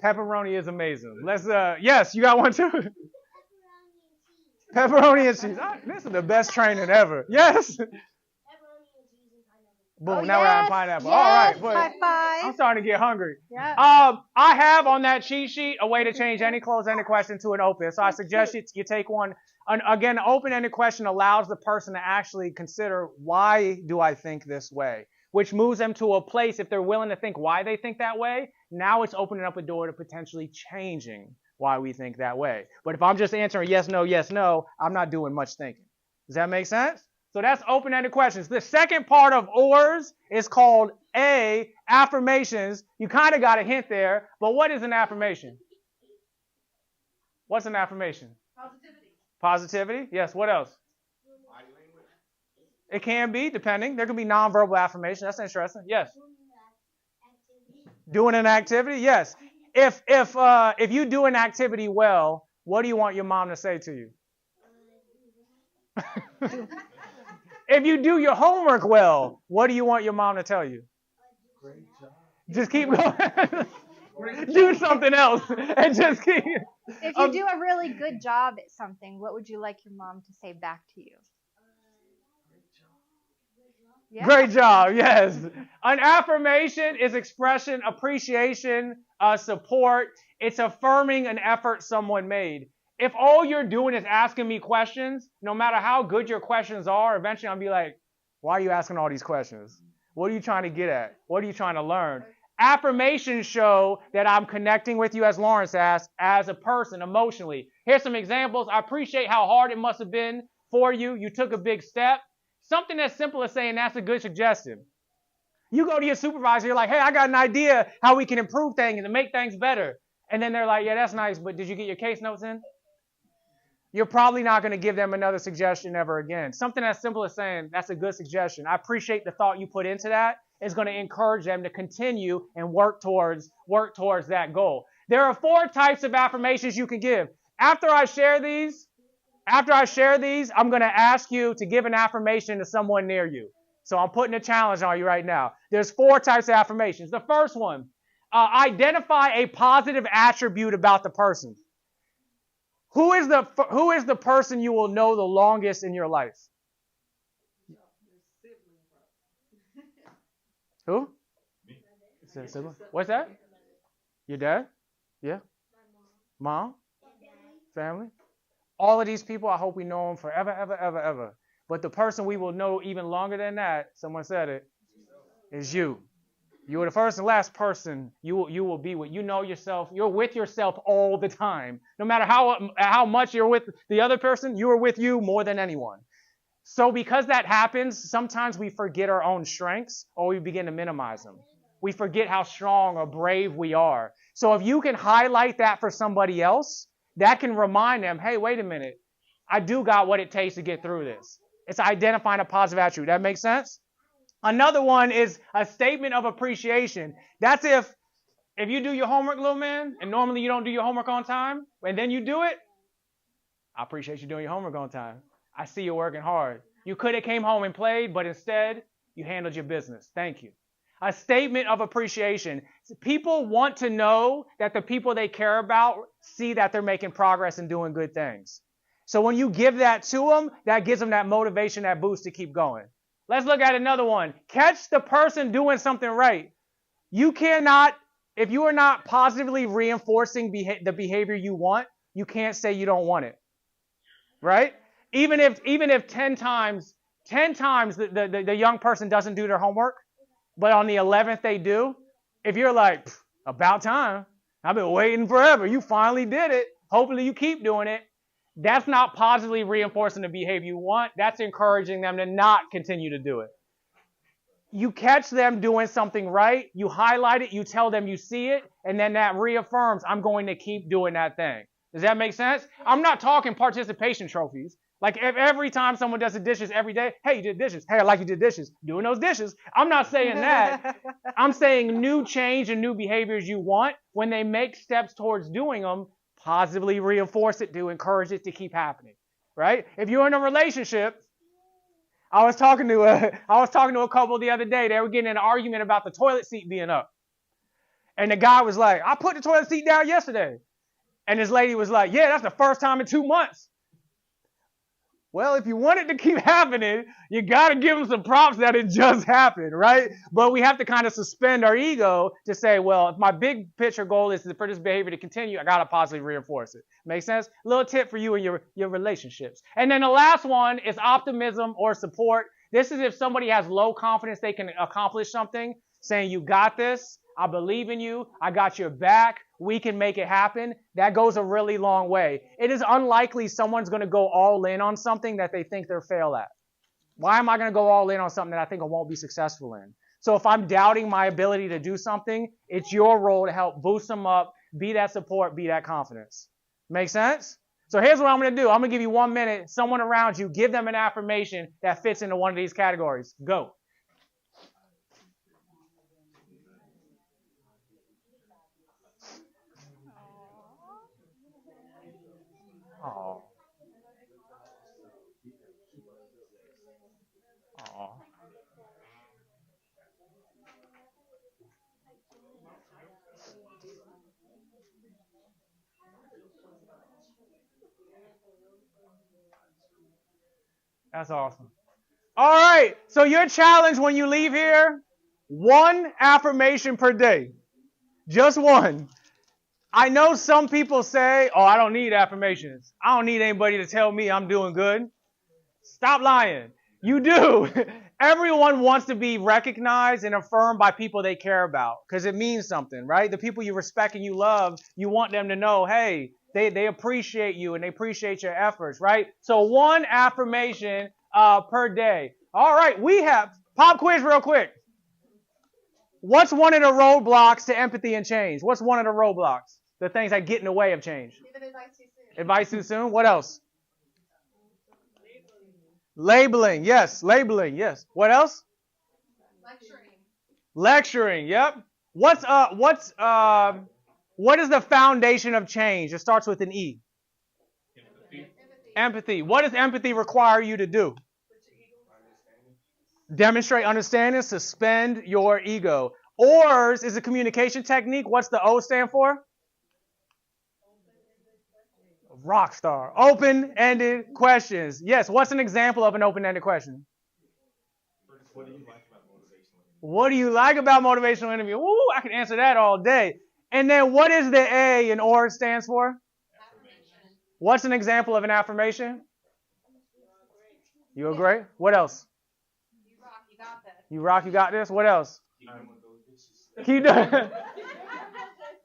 Pepperoni is amazing. Let's yes, you got one too. Pepperoni and cheese. This is the best training ever. Yes. Boom, now we're having pineapple. Yes, all right. But high five. I'm starting to get hungry. Yeah. I have on that cheat sheet a way to change any closed-ended question to an open. So I suggest you take one. Again, an open-ended question allows the person to actually consider, why do I think this way? Which moves them to a place, if they're willing to think why they think that way, now it's opening up a door to potentially changing why we think that way. But if I'm just answering yes, no, I'm not doing much thinking. Does that make sense? So that's open-ended questions. The second part of ORs is called A, affirmations. You kind of got a hint there, but what is an affirmation? What's an affirmation? Positivity. Positivity? Yes, what else? Body language. It can be, depending. There can be nonverbal affirmation. That's interesting. Yes. Doing an activity? Yes. If you do an activity well, what do you want your mom to say to you? If you do your homework well, what do you want your mom to tell you? Great job. Just keep going. Do something else and just keep. If you do a really good job at something, what would you like your mom to say back to you? Yeah. Great job, yes. An affirmation is expression, appreciation, support. It's affirming an effort someone made. If all you're doing is asking me questions, no matter how good your questions are, eventually I'll be like, why are you asking all these questions? What are you trying to get at? What are you trying to learn? Affirmations show that I'm connecting with you, as Lawrence asked, as a person emotionally. Here's some examples. I appreciate how hard it must have been for you. You took a big step. Something as simple as saying that's a good suggestion. You go to your supervisor, you're like, hey, I got an idea how we can improve things and make things better. And then they're like, yeah, that's nice, but did you get your case notes in? You're probably not going to give them another suggestion ever again. Something as simple as saying, that's a good suggestion. I appreciate the thought you put into that. Is going to encourage them to continue and work towards that goal. There are 4 types of affirmations you can give. After I share these, I'm going to ask you to give an affirmation to someone near you. So I'm putting a challenge on you right now. There's 4 types of affirmations. The first one, identify a positive attribute about the person. Who is the person you will know the longest in your life? Who? What's that? Your dad? Yeah. Mom? Family? All of these people, I hope we know them forever, ever, ever, ever. But the person we will know even longer than that, someone said it, is you. You are the first and last person you will be with. You know yourself. You're with yourself all the time. No matter how much you're with the other person, you are with you more than anyone. So because that happens, sometimes we forget our own strengths or we begin to minimize them. We forget how strong or brave we are. So if you can highlight that for somebody else, that can remind them, hey, wait a minute. I do got what it takes to get through this. It's identifying a positive attribute. That makes sense? Another one is a statement of appreciation. That's if you do your homework, little man, and normally you don't do your homework on time, and then you do it, I appreciate you doing your homework on time. I see you working hard. You could have came home and played, but instead, you handled your business. Thank you. A statement of appreciation. People want to know that the people they care about see that they're making progress and doing good things. So when you give that to them, that gives them that motivation, that boost to keep going. Let's look at another one. Catch the person doing something right. You cannot, if you are not positively reinforcing the behavior you want, you can't say you don't want it. Right? Even if 10 times the young person doesn't do their homework, but on the 11th they do, if you're like, about time, I've been waiting forever, you finally did it, hopefully you keep doing it, that's not positively reinforcing the behavior you want. That's encouraging them to not continue to do it. You catch them doing something right, you highlight it, you tell them you see it, and then that reaffirms, I'm going to keep doing that thing. Does that make sense? I'm not talking participation trophies. Like every time someone does the dishes every day, hey, you did dishes. Hey, I like you did dishes. Doing those dishes. I'm not saying that. I'm saying new change and new behaviors you want. When they make steps towards doing them, positively reinforce it to encourage it to keep happening. Right? If you're in a relationship, I was talking to a couple the other day. They were getting in an argument about the toilet seat being up. And the guy was like, I put the toilet seat down yesterday. And this lady was like, yeah, that's the first time in 2 months. Well, if you want it to keep happening, you got to give them some props that it just happened, right? But we have to kind of suspend our ego to say, well, if my big picture goal is for this behavior to continue, I got to positively reinforce it. Make sense? Little tip for you and your relationships. And then the last one is optimism or support. This is if somebody has low confidence they can accomplish something, saying, you got this. I believe in you. I got your back. We can make it happen. That goes a really long way. It is unlikely someone's going to go all in on something that they think they'll fail at. Why am I going to go all in on something that I think I won't be successful in? So if I'm doubting my ability to do something, it's your role to help boost them up, be that support, be that confidence. Make sense? So here's what I'm going to do. I'm going to give you 1 minute. Someone around you, give them an affirmation that fits into one of these categories. Go. Oh. Oh. That's awesome. All right. So your challenge when you leave here, 1 affirmation per day. Just 1. I know some people say, oh, I don't need affirmations. I don't need anybody to tell me I'm doing good. Stop lying. You do. Everyone wants to be recognized and affirmed by people they care about because it means something, right? The people you respect and you love, you want them to know, hey, they appreciate you and they appreciate your efforts, right? So 1 affirmation per day. All right, we have pop quiz real quick. What's one of the roadblocks to empathy and change? What's one of the roadblocks? The things that get in the way of change. Advice too soon. What else? Labeling. Yes. Labeling. Yes. What else? Lecturing. Yep. What is the foundation of change? It starts with an E. Empathy. What does empathy require you to do? Demonstrate understanding, suspend your ego. ORS is a communication technique. What's the O stand for? Rock star. Open-ended questions. Yes, what's an example of an open-ended question? What do you like about motivational interview? Ooh, I can answer that all day. And then what is the A in OR stands for? What's an example of an affirmation? You agree? What else? You rock, you got this. What else? Keep doing.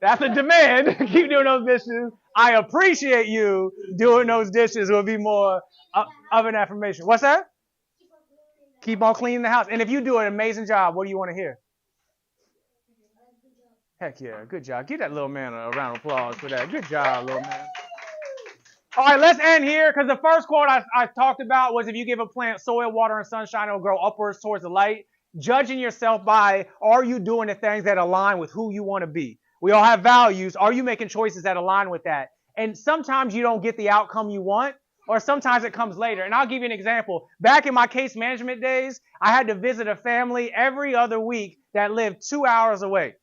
That's a demand. Keep doing those dishes. I appreciate you doing those dishes. Will be more of an affirmation. What's that? Keep on cleaning the house. And if you do an amazing job, what do you want to hear? Heck yeah, good job. Give that little man a round of applause for that. Good job, little man. All right, let's end here because the first quote I talked about was if you give a plant soil, water, and sunshine, it'll grow upwards towards the light. Judging yourself by, are you doing the things that align with who you want to be? We all have values. Are you making choices that align with that? And sometimes you don't get the outcome you want, or sometimes it comes later. And I'll give you an example. Back in my case management days, I had to visit a family every other week that lived 2 hours away.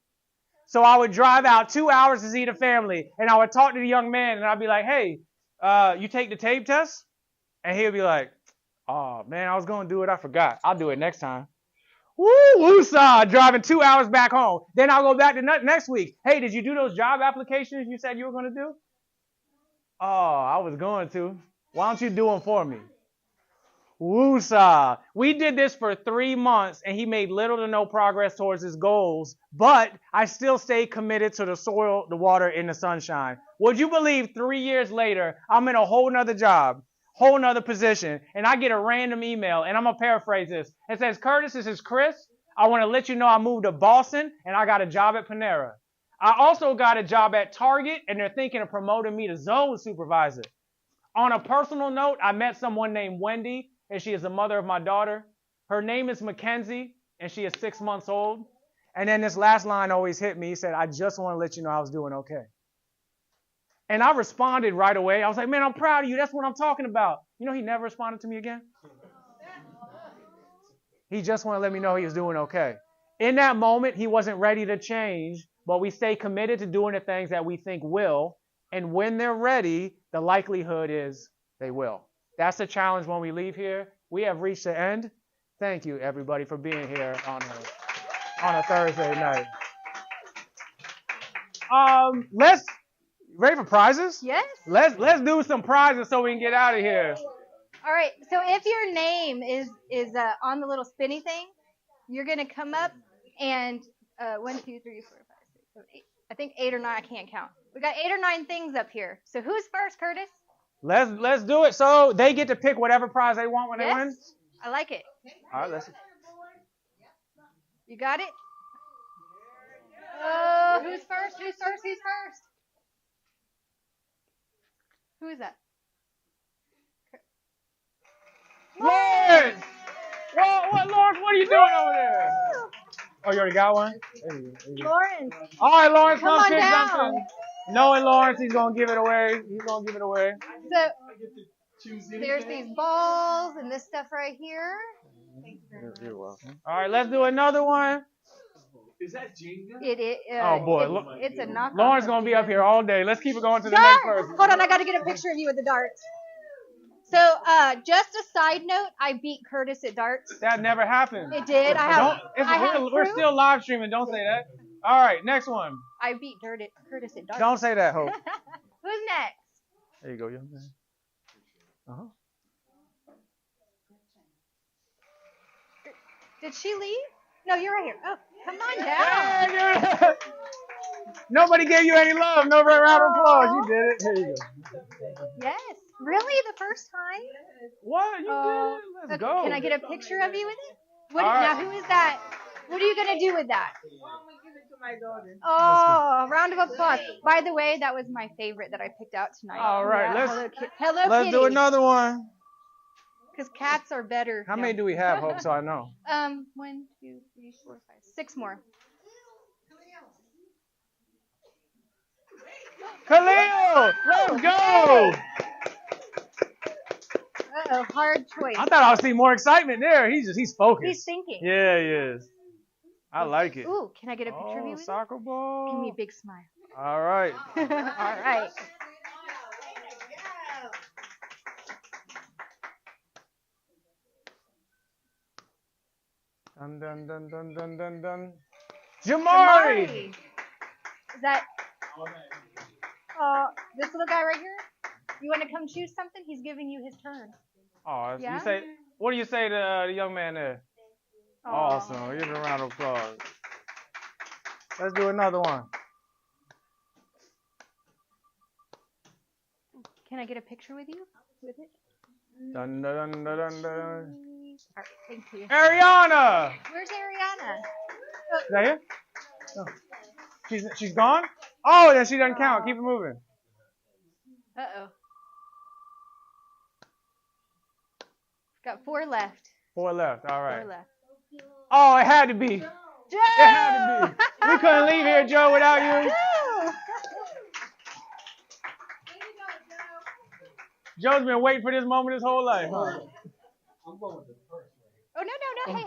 So I would drive out 2 hours to see the family, and I would talk to the young man, and I'd be like, hey, you take the tape test? And he'll be like, oh, man, I was going to do it. I forgot. I'll do it next time. Woo, woosah, driving 2 hours back home. Then I'll go back to next week. Hey, did you do those job applications you said you were going to do? Oh, I was going to. Why don't you do them for me? Woosah. We did this for 3 months, and he made little to no progress towards his goals, but I still stayed committed to the soil, the water, and the sunshine. Would you believe 3 years later, I'm in a whole nother job, whole nother position, and I get a random email, and I'm going to paraphrase this. It says, Curtis, this is Chris. I want to let you know I moved to Boston, and I got a job at Panera. I also got a job at Target, and they're thinking of promoting me to zone supervisor. On a personal note, I met someone named Wendy, and she is the mother of my daughter. Her name is Mackenzie, and she is 6 months old. And then this last line always hit me. He said, I just want to let you know I was doing okay. And I responded right away. I was like, man, I'm proud of you. That's what I'm talking about. You know, he never responded to me again. He just wanted to let me know he was doing okay. In that moment, he wasn't ready to change, but we stay committed to doing the things that we think will. And when they're ready, the likelihood is they will. That's the challenge when we leave here. We have reached the end. Thank you, everybody, for being here on a Thursday night. Let's ready for prizes? Yes. Let's do some prizes so we can get out of here. All right. So if your name is on the little spinny thing, you're gonna come up and 1, 2, 3, 4, 5, 6, 7, 8. I think 8 or 9. I can't count. We got 8 or 9 things up here. So who's first, Curtis? Let's do it. So they get to pick whatever prize they want when they win. I like it. All right, let's. You got it? Who's first? Who's first? Who's first? Who is that? Lawrence! Lawrence, what are you doing over there? Oh, you already got one? There you go. Lawrence. All right, Lawrence, Come on pick down. something. Knowing Lawrence, he's going to give it away. So there's these balls and this stuff right here. You're welcome. All right, let's do another one. Is that Jenga? It is. Oh, boy. It's a knockoff. Lawrence going to be up here all day. Let's keep it going to the next person. Hold on, I got to get a picture of you with the darts. So, just a side note, I beat Curtis at darts. That never happened. It did. We're still live streaming. Don't say that. All right, next one. I beat Curtis at darts. Don't say that, Hope. Who's next? There you go, young man. Uh-huh. Did she leave? No, you're right here. Oh, come on down. Hey, nobody gave you any love. No round of applause. You did it. Here you go. Yes. Really? The first time? What? You did it. Let's go. Can I get a picture of you with it? Now, who is that? What are you going to do with that? Oh, round of applause. By the way, that was my favorite that I picked out tonight. All right. Hello Let's Kitty. do another one. Because cats are better. How many do we have, Hope, so I know? 1, 2, 3, 4, 5, 6 more. Khalil, let's go. Uh-oh, hard choice. I thought I would see more excitement there. He's focused. He's thinking. Yeah, he is. I like it. Ooh, can I get a picture of you with soccer ball. Give me a big smile. All right. All right. Dun, dun, dun, dun, dun, dun, dun. Jamari! Is that this little guy right here? You want to come choose something? He's giving you his turn. Oh, Yeah? you say, what do you say to the young man there? Awesome. Give him a round of applause. Let's do another one. Can I get a picture with you? With it? Dun, dun, dun, dun, dun, dun. All right, thank you. Ariana! Where's Ariana? Is that here? No. She's gone? Oh, then she doesn't count. Keep it moving. Uh-oh. Got 4 left. 4 left. All right. 4 left. Oh, it had to be. Joe! It had to be. We couldn't leave here, Joe, without you. Joe! Joe's been waiting for this moment his whole life. Huh? Oh, no. Hey. You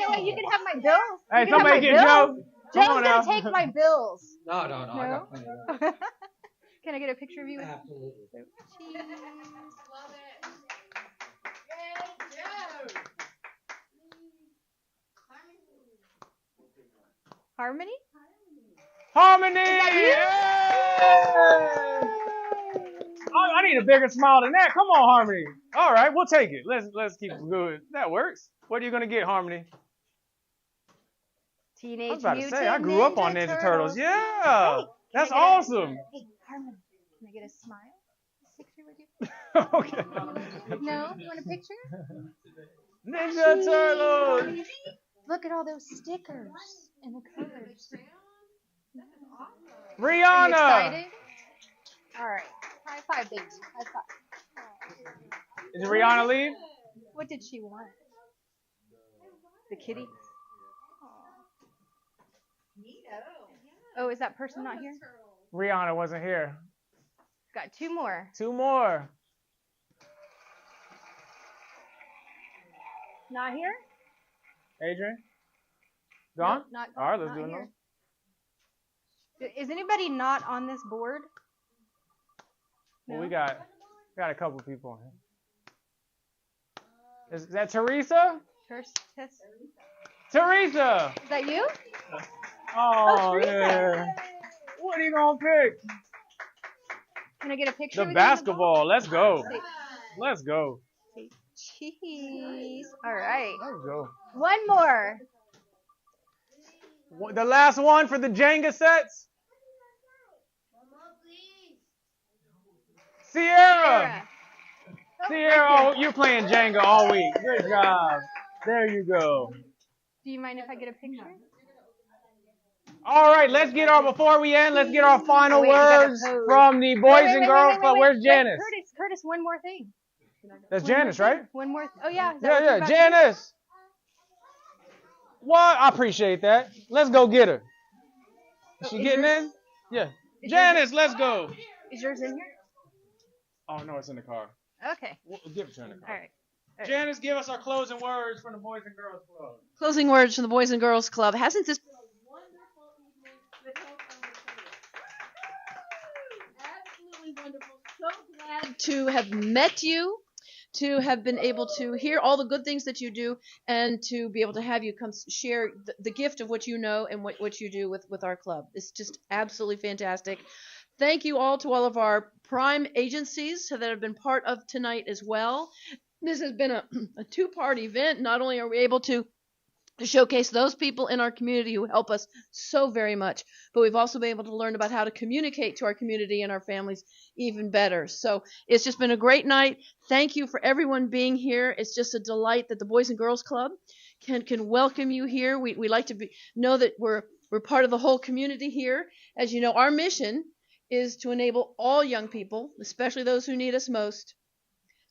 know what? You can have my bills. Hey, You can somebody have my get bills. Joe. Joe's Come on going now. to take my bills. No. I got plenty of them. Can I get a picture of you? Absolutely. Love it. Yay, Joe. Harmony? Harmony! you? I need a bigger smile than that. Come on, Harmony. All right, we'll take it. Let's keep it good. That works. What are you gonna get, Harmony? Teenage I was about to Mutant say, I grew up on Ninja Turtles. Yeah, that's awesome. Hey, Harmony, can I get a smile? Picture with you? Okay. No? You want a picture? Ninja Turtles. Look at all those stickers and the colors. Are you Rihanna. excited? All right. High five, baby. High five. Did Rihanna leave? What did she want? The kitty? Oh, is that person not here? Rihanna wasn't here. Got 2 more. 2 more. Not here? Adrian? Gone? Nope, not All right, let's not do another. here. Is anybody not on this board? Well, No? we got a couple people on here. Is that Teresa? Teresa! Is that you? Oh, Teresa. yeah. What are you gonna pick? Can I get a picture? The with basketball. Let's go. you? Let's go. Cheese. All right. Let's go. 1 more. The last one for the Jenga sets. Sierra. Sierra, oh, you're playing Jenga all week. Good job. There you go. Do you mind if I get a picture? All right, before we end, let's get our final Wait, you gotta words pose. from the boys and girls club. Where's Wait, Janice? Curtis, one more thing. That's Janice, right? One more. Oh yeah. Is that what you're Yeah, about to Janice. What? I appreciate that. Let's go get her. Is she getting in? Yeah. Janice, let's go. do? Is yours in here? Oh no, it's in the car. Okay. We'll give it to her in the car. All right. Janice, give us our closing words from the Boys and Girls Club. Closing words from the Boys and Girls Club. Hasn't this absolutely wonderful? So glad to have met you, to have been able to hear all the good things that you do, and to be able to have you come share the gift of what you know and what you do with our club. It's just absolutely fantastic. Thank you all to all of our prime agencies that have been part of tonight as well. This has been a two-part event. Not only are we able to showcase those people in our community who help us so very much, but we've also been able to learn about how to communicate to our community and our families even better. So it's just been a great night. Thank you for everyone being here. It's just a delight that the Boys and Girls Club can welcome you here. We like to know that we're part of the whole community here. As you know, our mission is to enable all young people, especially those who need us most,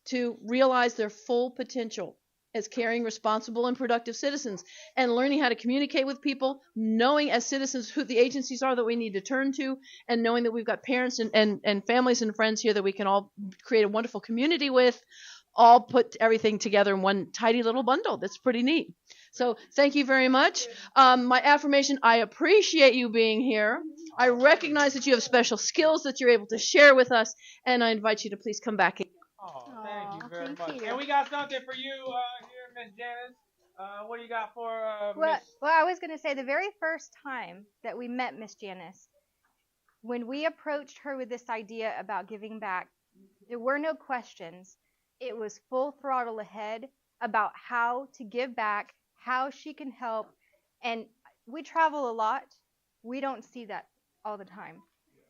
to realize their full potential as caring, responsible, and productive citizens, and learning how to communicate with people, knowing as citizens who the agencies are that we need to turn to, and knowing that we've got parents and families and friends here that we can all create a wonderful community with, all put everything together in one tidy little bundle. That's pretty neat. So thank you very much. My affirmation, I appreciate you being here. I recognize that you have special skills that you're able to share with us, and I invite you to please come back. Oh, thank you very much. And we got something for you here, Miss Janice. What do you got for Well, I was going to say the very first time that we met Miss Janice, when we approached her with this idea about giving back, there were no questions. It was full throttle ahead about how to give back, how she can help. And we travel a lot. We don't see that all the time.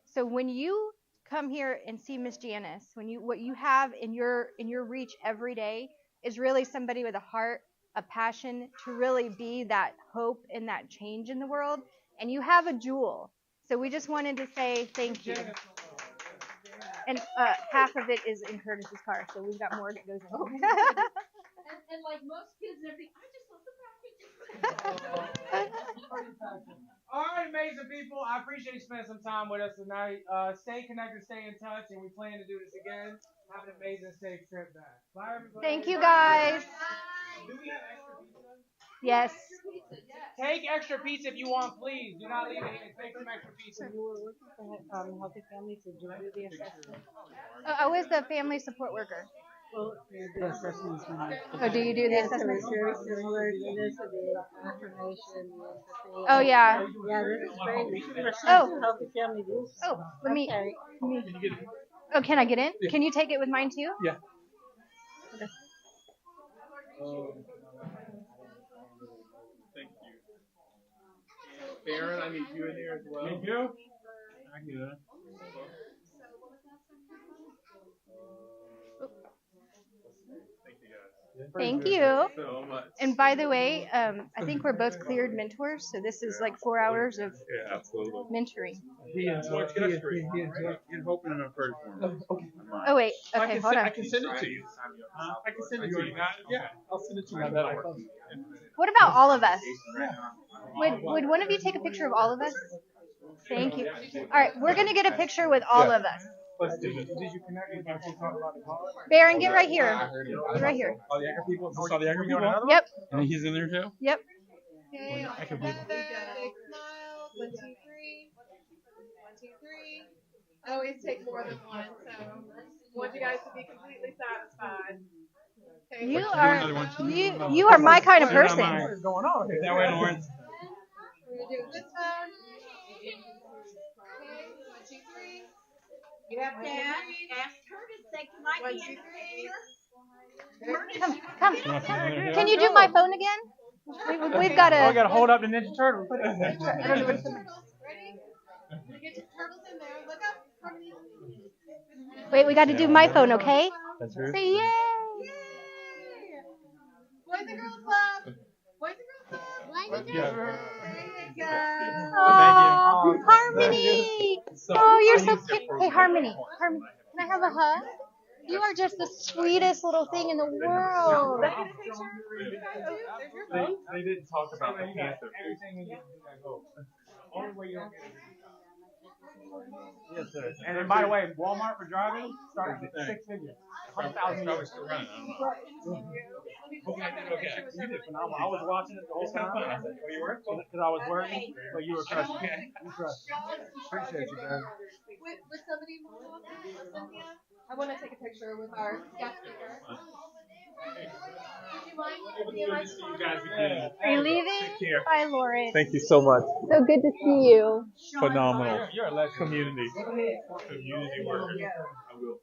So when you come here and see Miss Janice, what you have in your reach every day is really somebody with a heart, a passion to really be that hope and that change in the world. And you have a jewel. So we just wanted to say thank you. And half of it is in Curtis's car, so we've got more that goes in. And like most kids and everything, I just love the package. All right, amazing people. I appreciate you spending some time with us tonight. Stay connected, stay in touch, and we plan to do this again. Have an amazing, safe trip back. Bye, everybody. Thank you, guys. Do we have extra pizza? Yes. Take extra pizza if you want, please. Do not leave it here. Take some extra pizza. You were working for Healthy Families. Did you do the assessment? I was the family support worker. Well, the assessment is not. Oh, do you do the Yes, assessment? it's very similar to this, with the affirmation, the empathy. Oh, yeah. Yeah, this is great. We should Oh. Healthy Family do. Oh, let me. Okay. Oh, can I get in? Can you take it with mine too? Yeah. Okay. Thank you. Baron, I need you in here as well. Thank you. Thank you. Thank you. So much. And by the way, I think we're both cleared mentors, so this is like 4 hours of mentoring. He enjoyed hoping in a first form. Oh wait, okay, hold on. I can send it to you. I can send it to you. Yeah, I'll send it to you. What about all of us? Would one of you take a picture of all of us? Thank you. All right, we're gonna get a picture with all of us. Did you connect with them? About the car? Baron, get right here. Get right here. Oh, the Anchor people. You saw the Anchor people? Yep. And he's in there too? Yep. Okay, on Anchor people. big smile. 1, 2, 3. 1, 2, 3. I always take more than one, so I want you guys to be completely satisfied. Okay. You are my kind of person. What is going on here? That way, Lawrence. We're gonna do this one. Okay, 1, 2, 3. You have to ask her to say, can I be in the picture? Come. Can you do my phone again? We've got Oh, I to. gotta hold up the Ninja Turtle. Ready? Get your turtles in there. Look up. Wait, we got to do my phone, okay? That's her. Say yay. Boys and Girls Club. Boys and Girls Club. Yeah. There you go. Oh, Harmony. Oh, you're so cute. Hey, Harmony. Harmony, can I have a hug? You are just the sweetest little thing in the world. They didn't talk about the cancer. Everything is only way you don't get it. Yes, sir. And then, by the way, Walmart for driving starts at 6 figures. $100,000. Okay. You did phenomenal. I was watching it the whole time. Were you working? Because I was working, but you were crushing. You crushed. Appreciate you, man. With somebody more, Cynthia, I want to take a picture with our guest speaker. Would you mind? You guys again. Are you leaving? Take care. Bye, Lauren. Thank you so much. So good to see you. Phenomenal. You're a legend. Community worker. I will.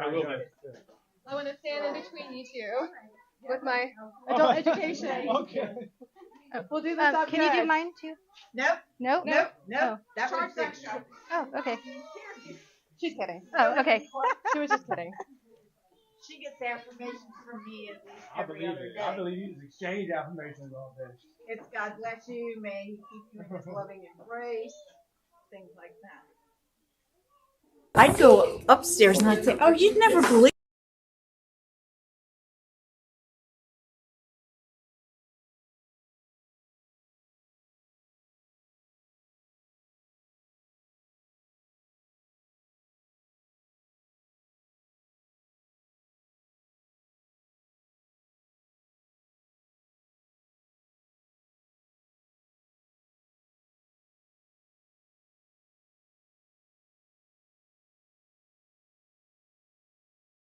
I will. I want to stand in between you two with my adult education. Okay. We'll do this up Can you do mine too? Nope. Nope. Nope. Nope. Oh. That was extra. Oh, okay. She's kidding. Oh, okay. She was just kidding. She gets affirmations from me at least I every believe other it. day. I believe you just exchange affirmations all day. It's God bless you, may He keep you in His loving embrace, things like that. I'd go upstairs and I'd say, oh, you'd never believe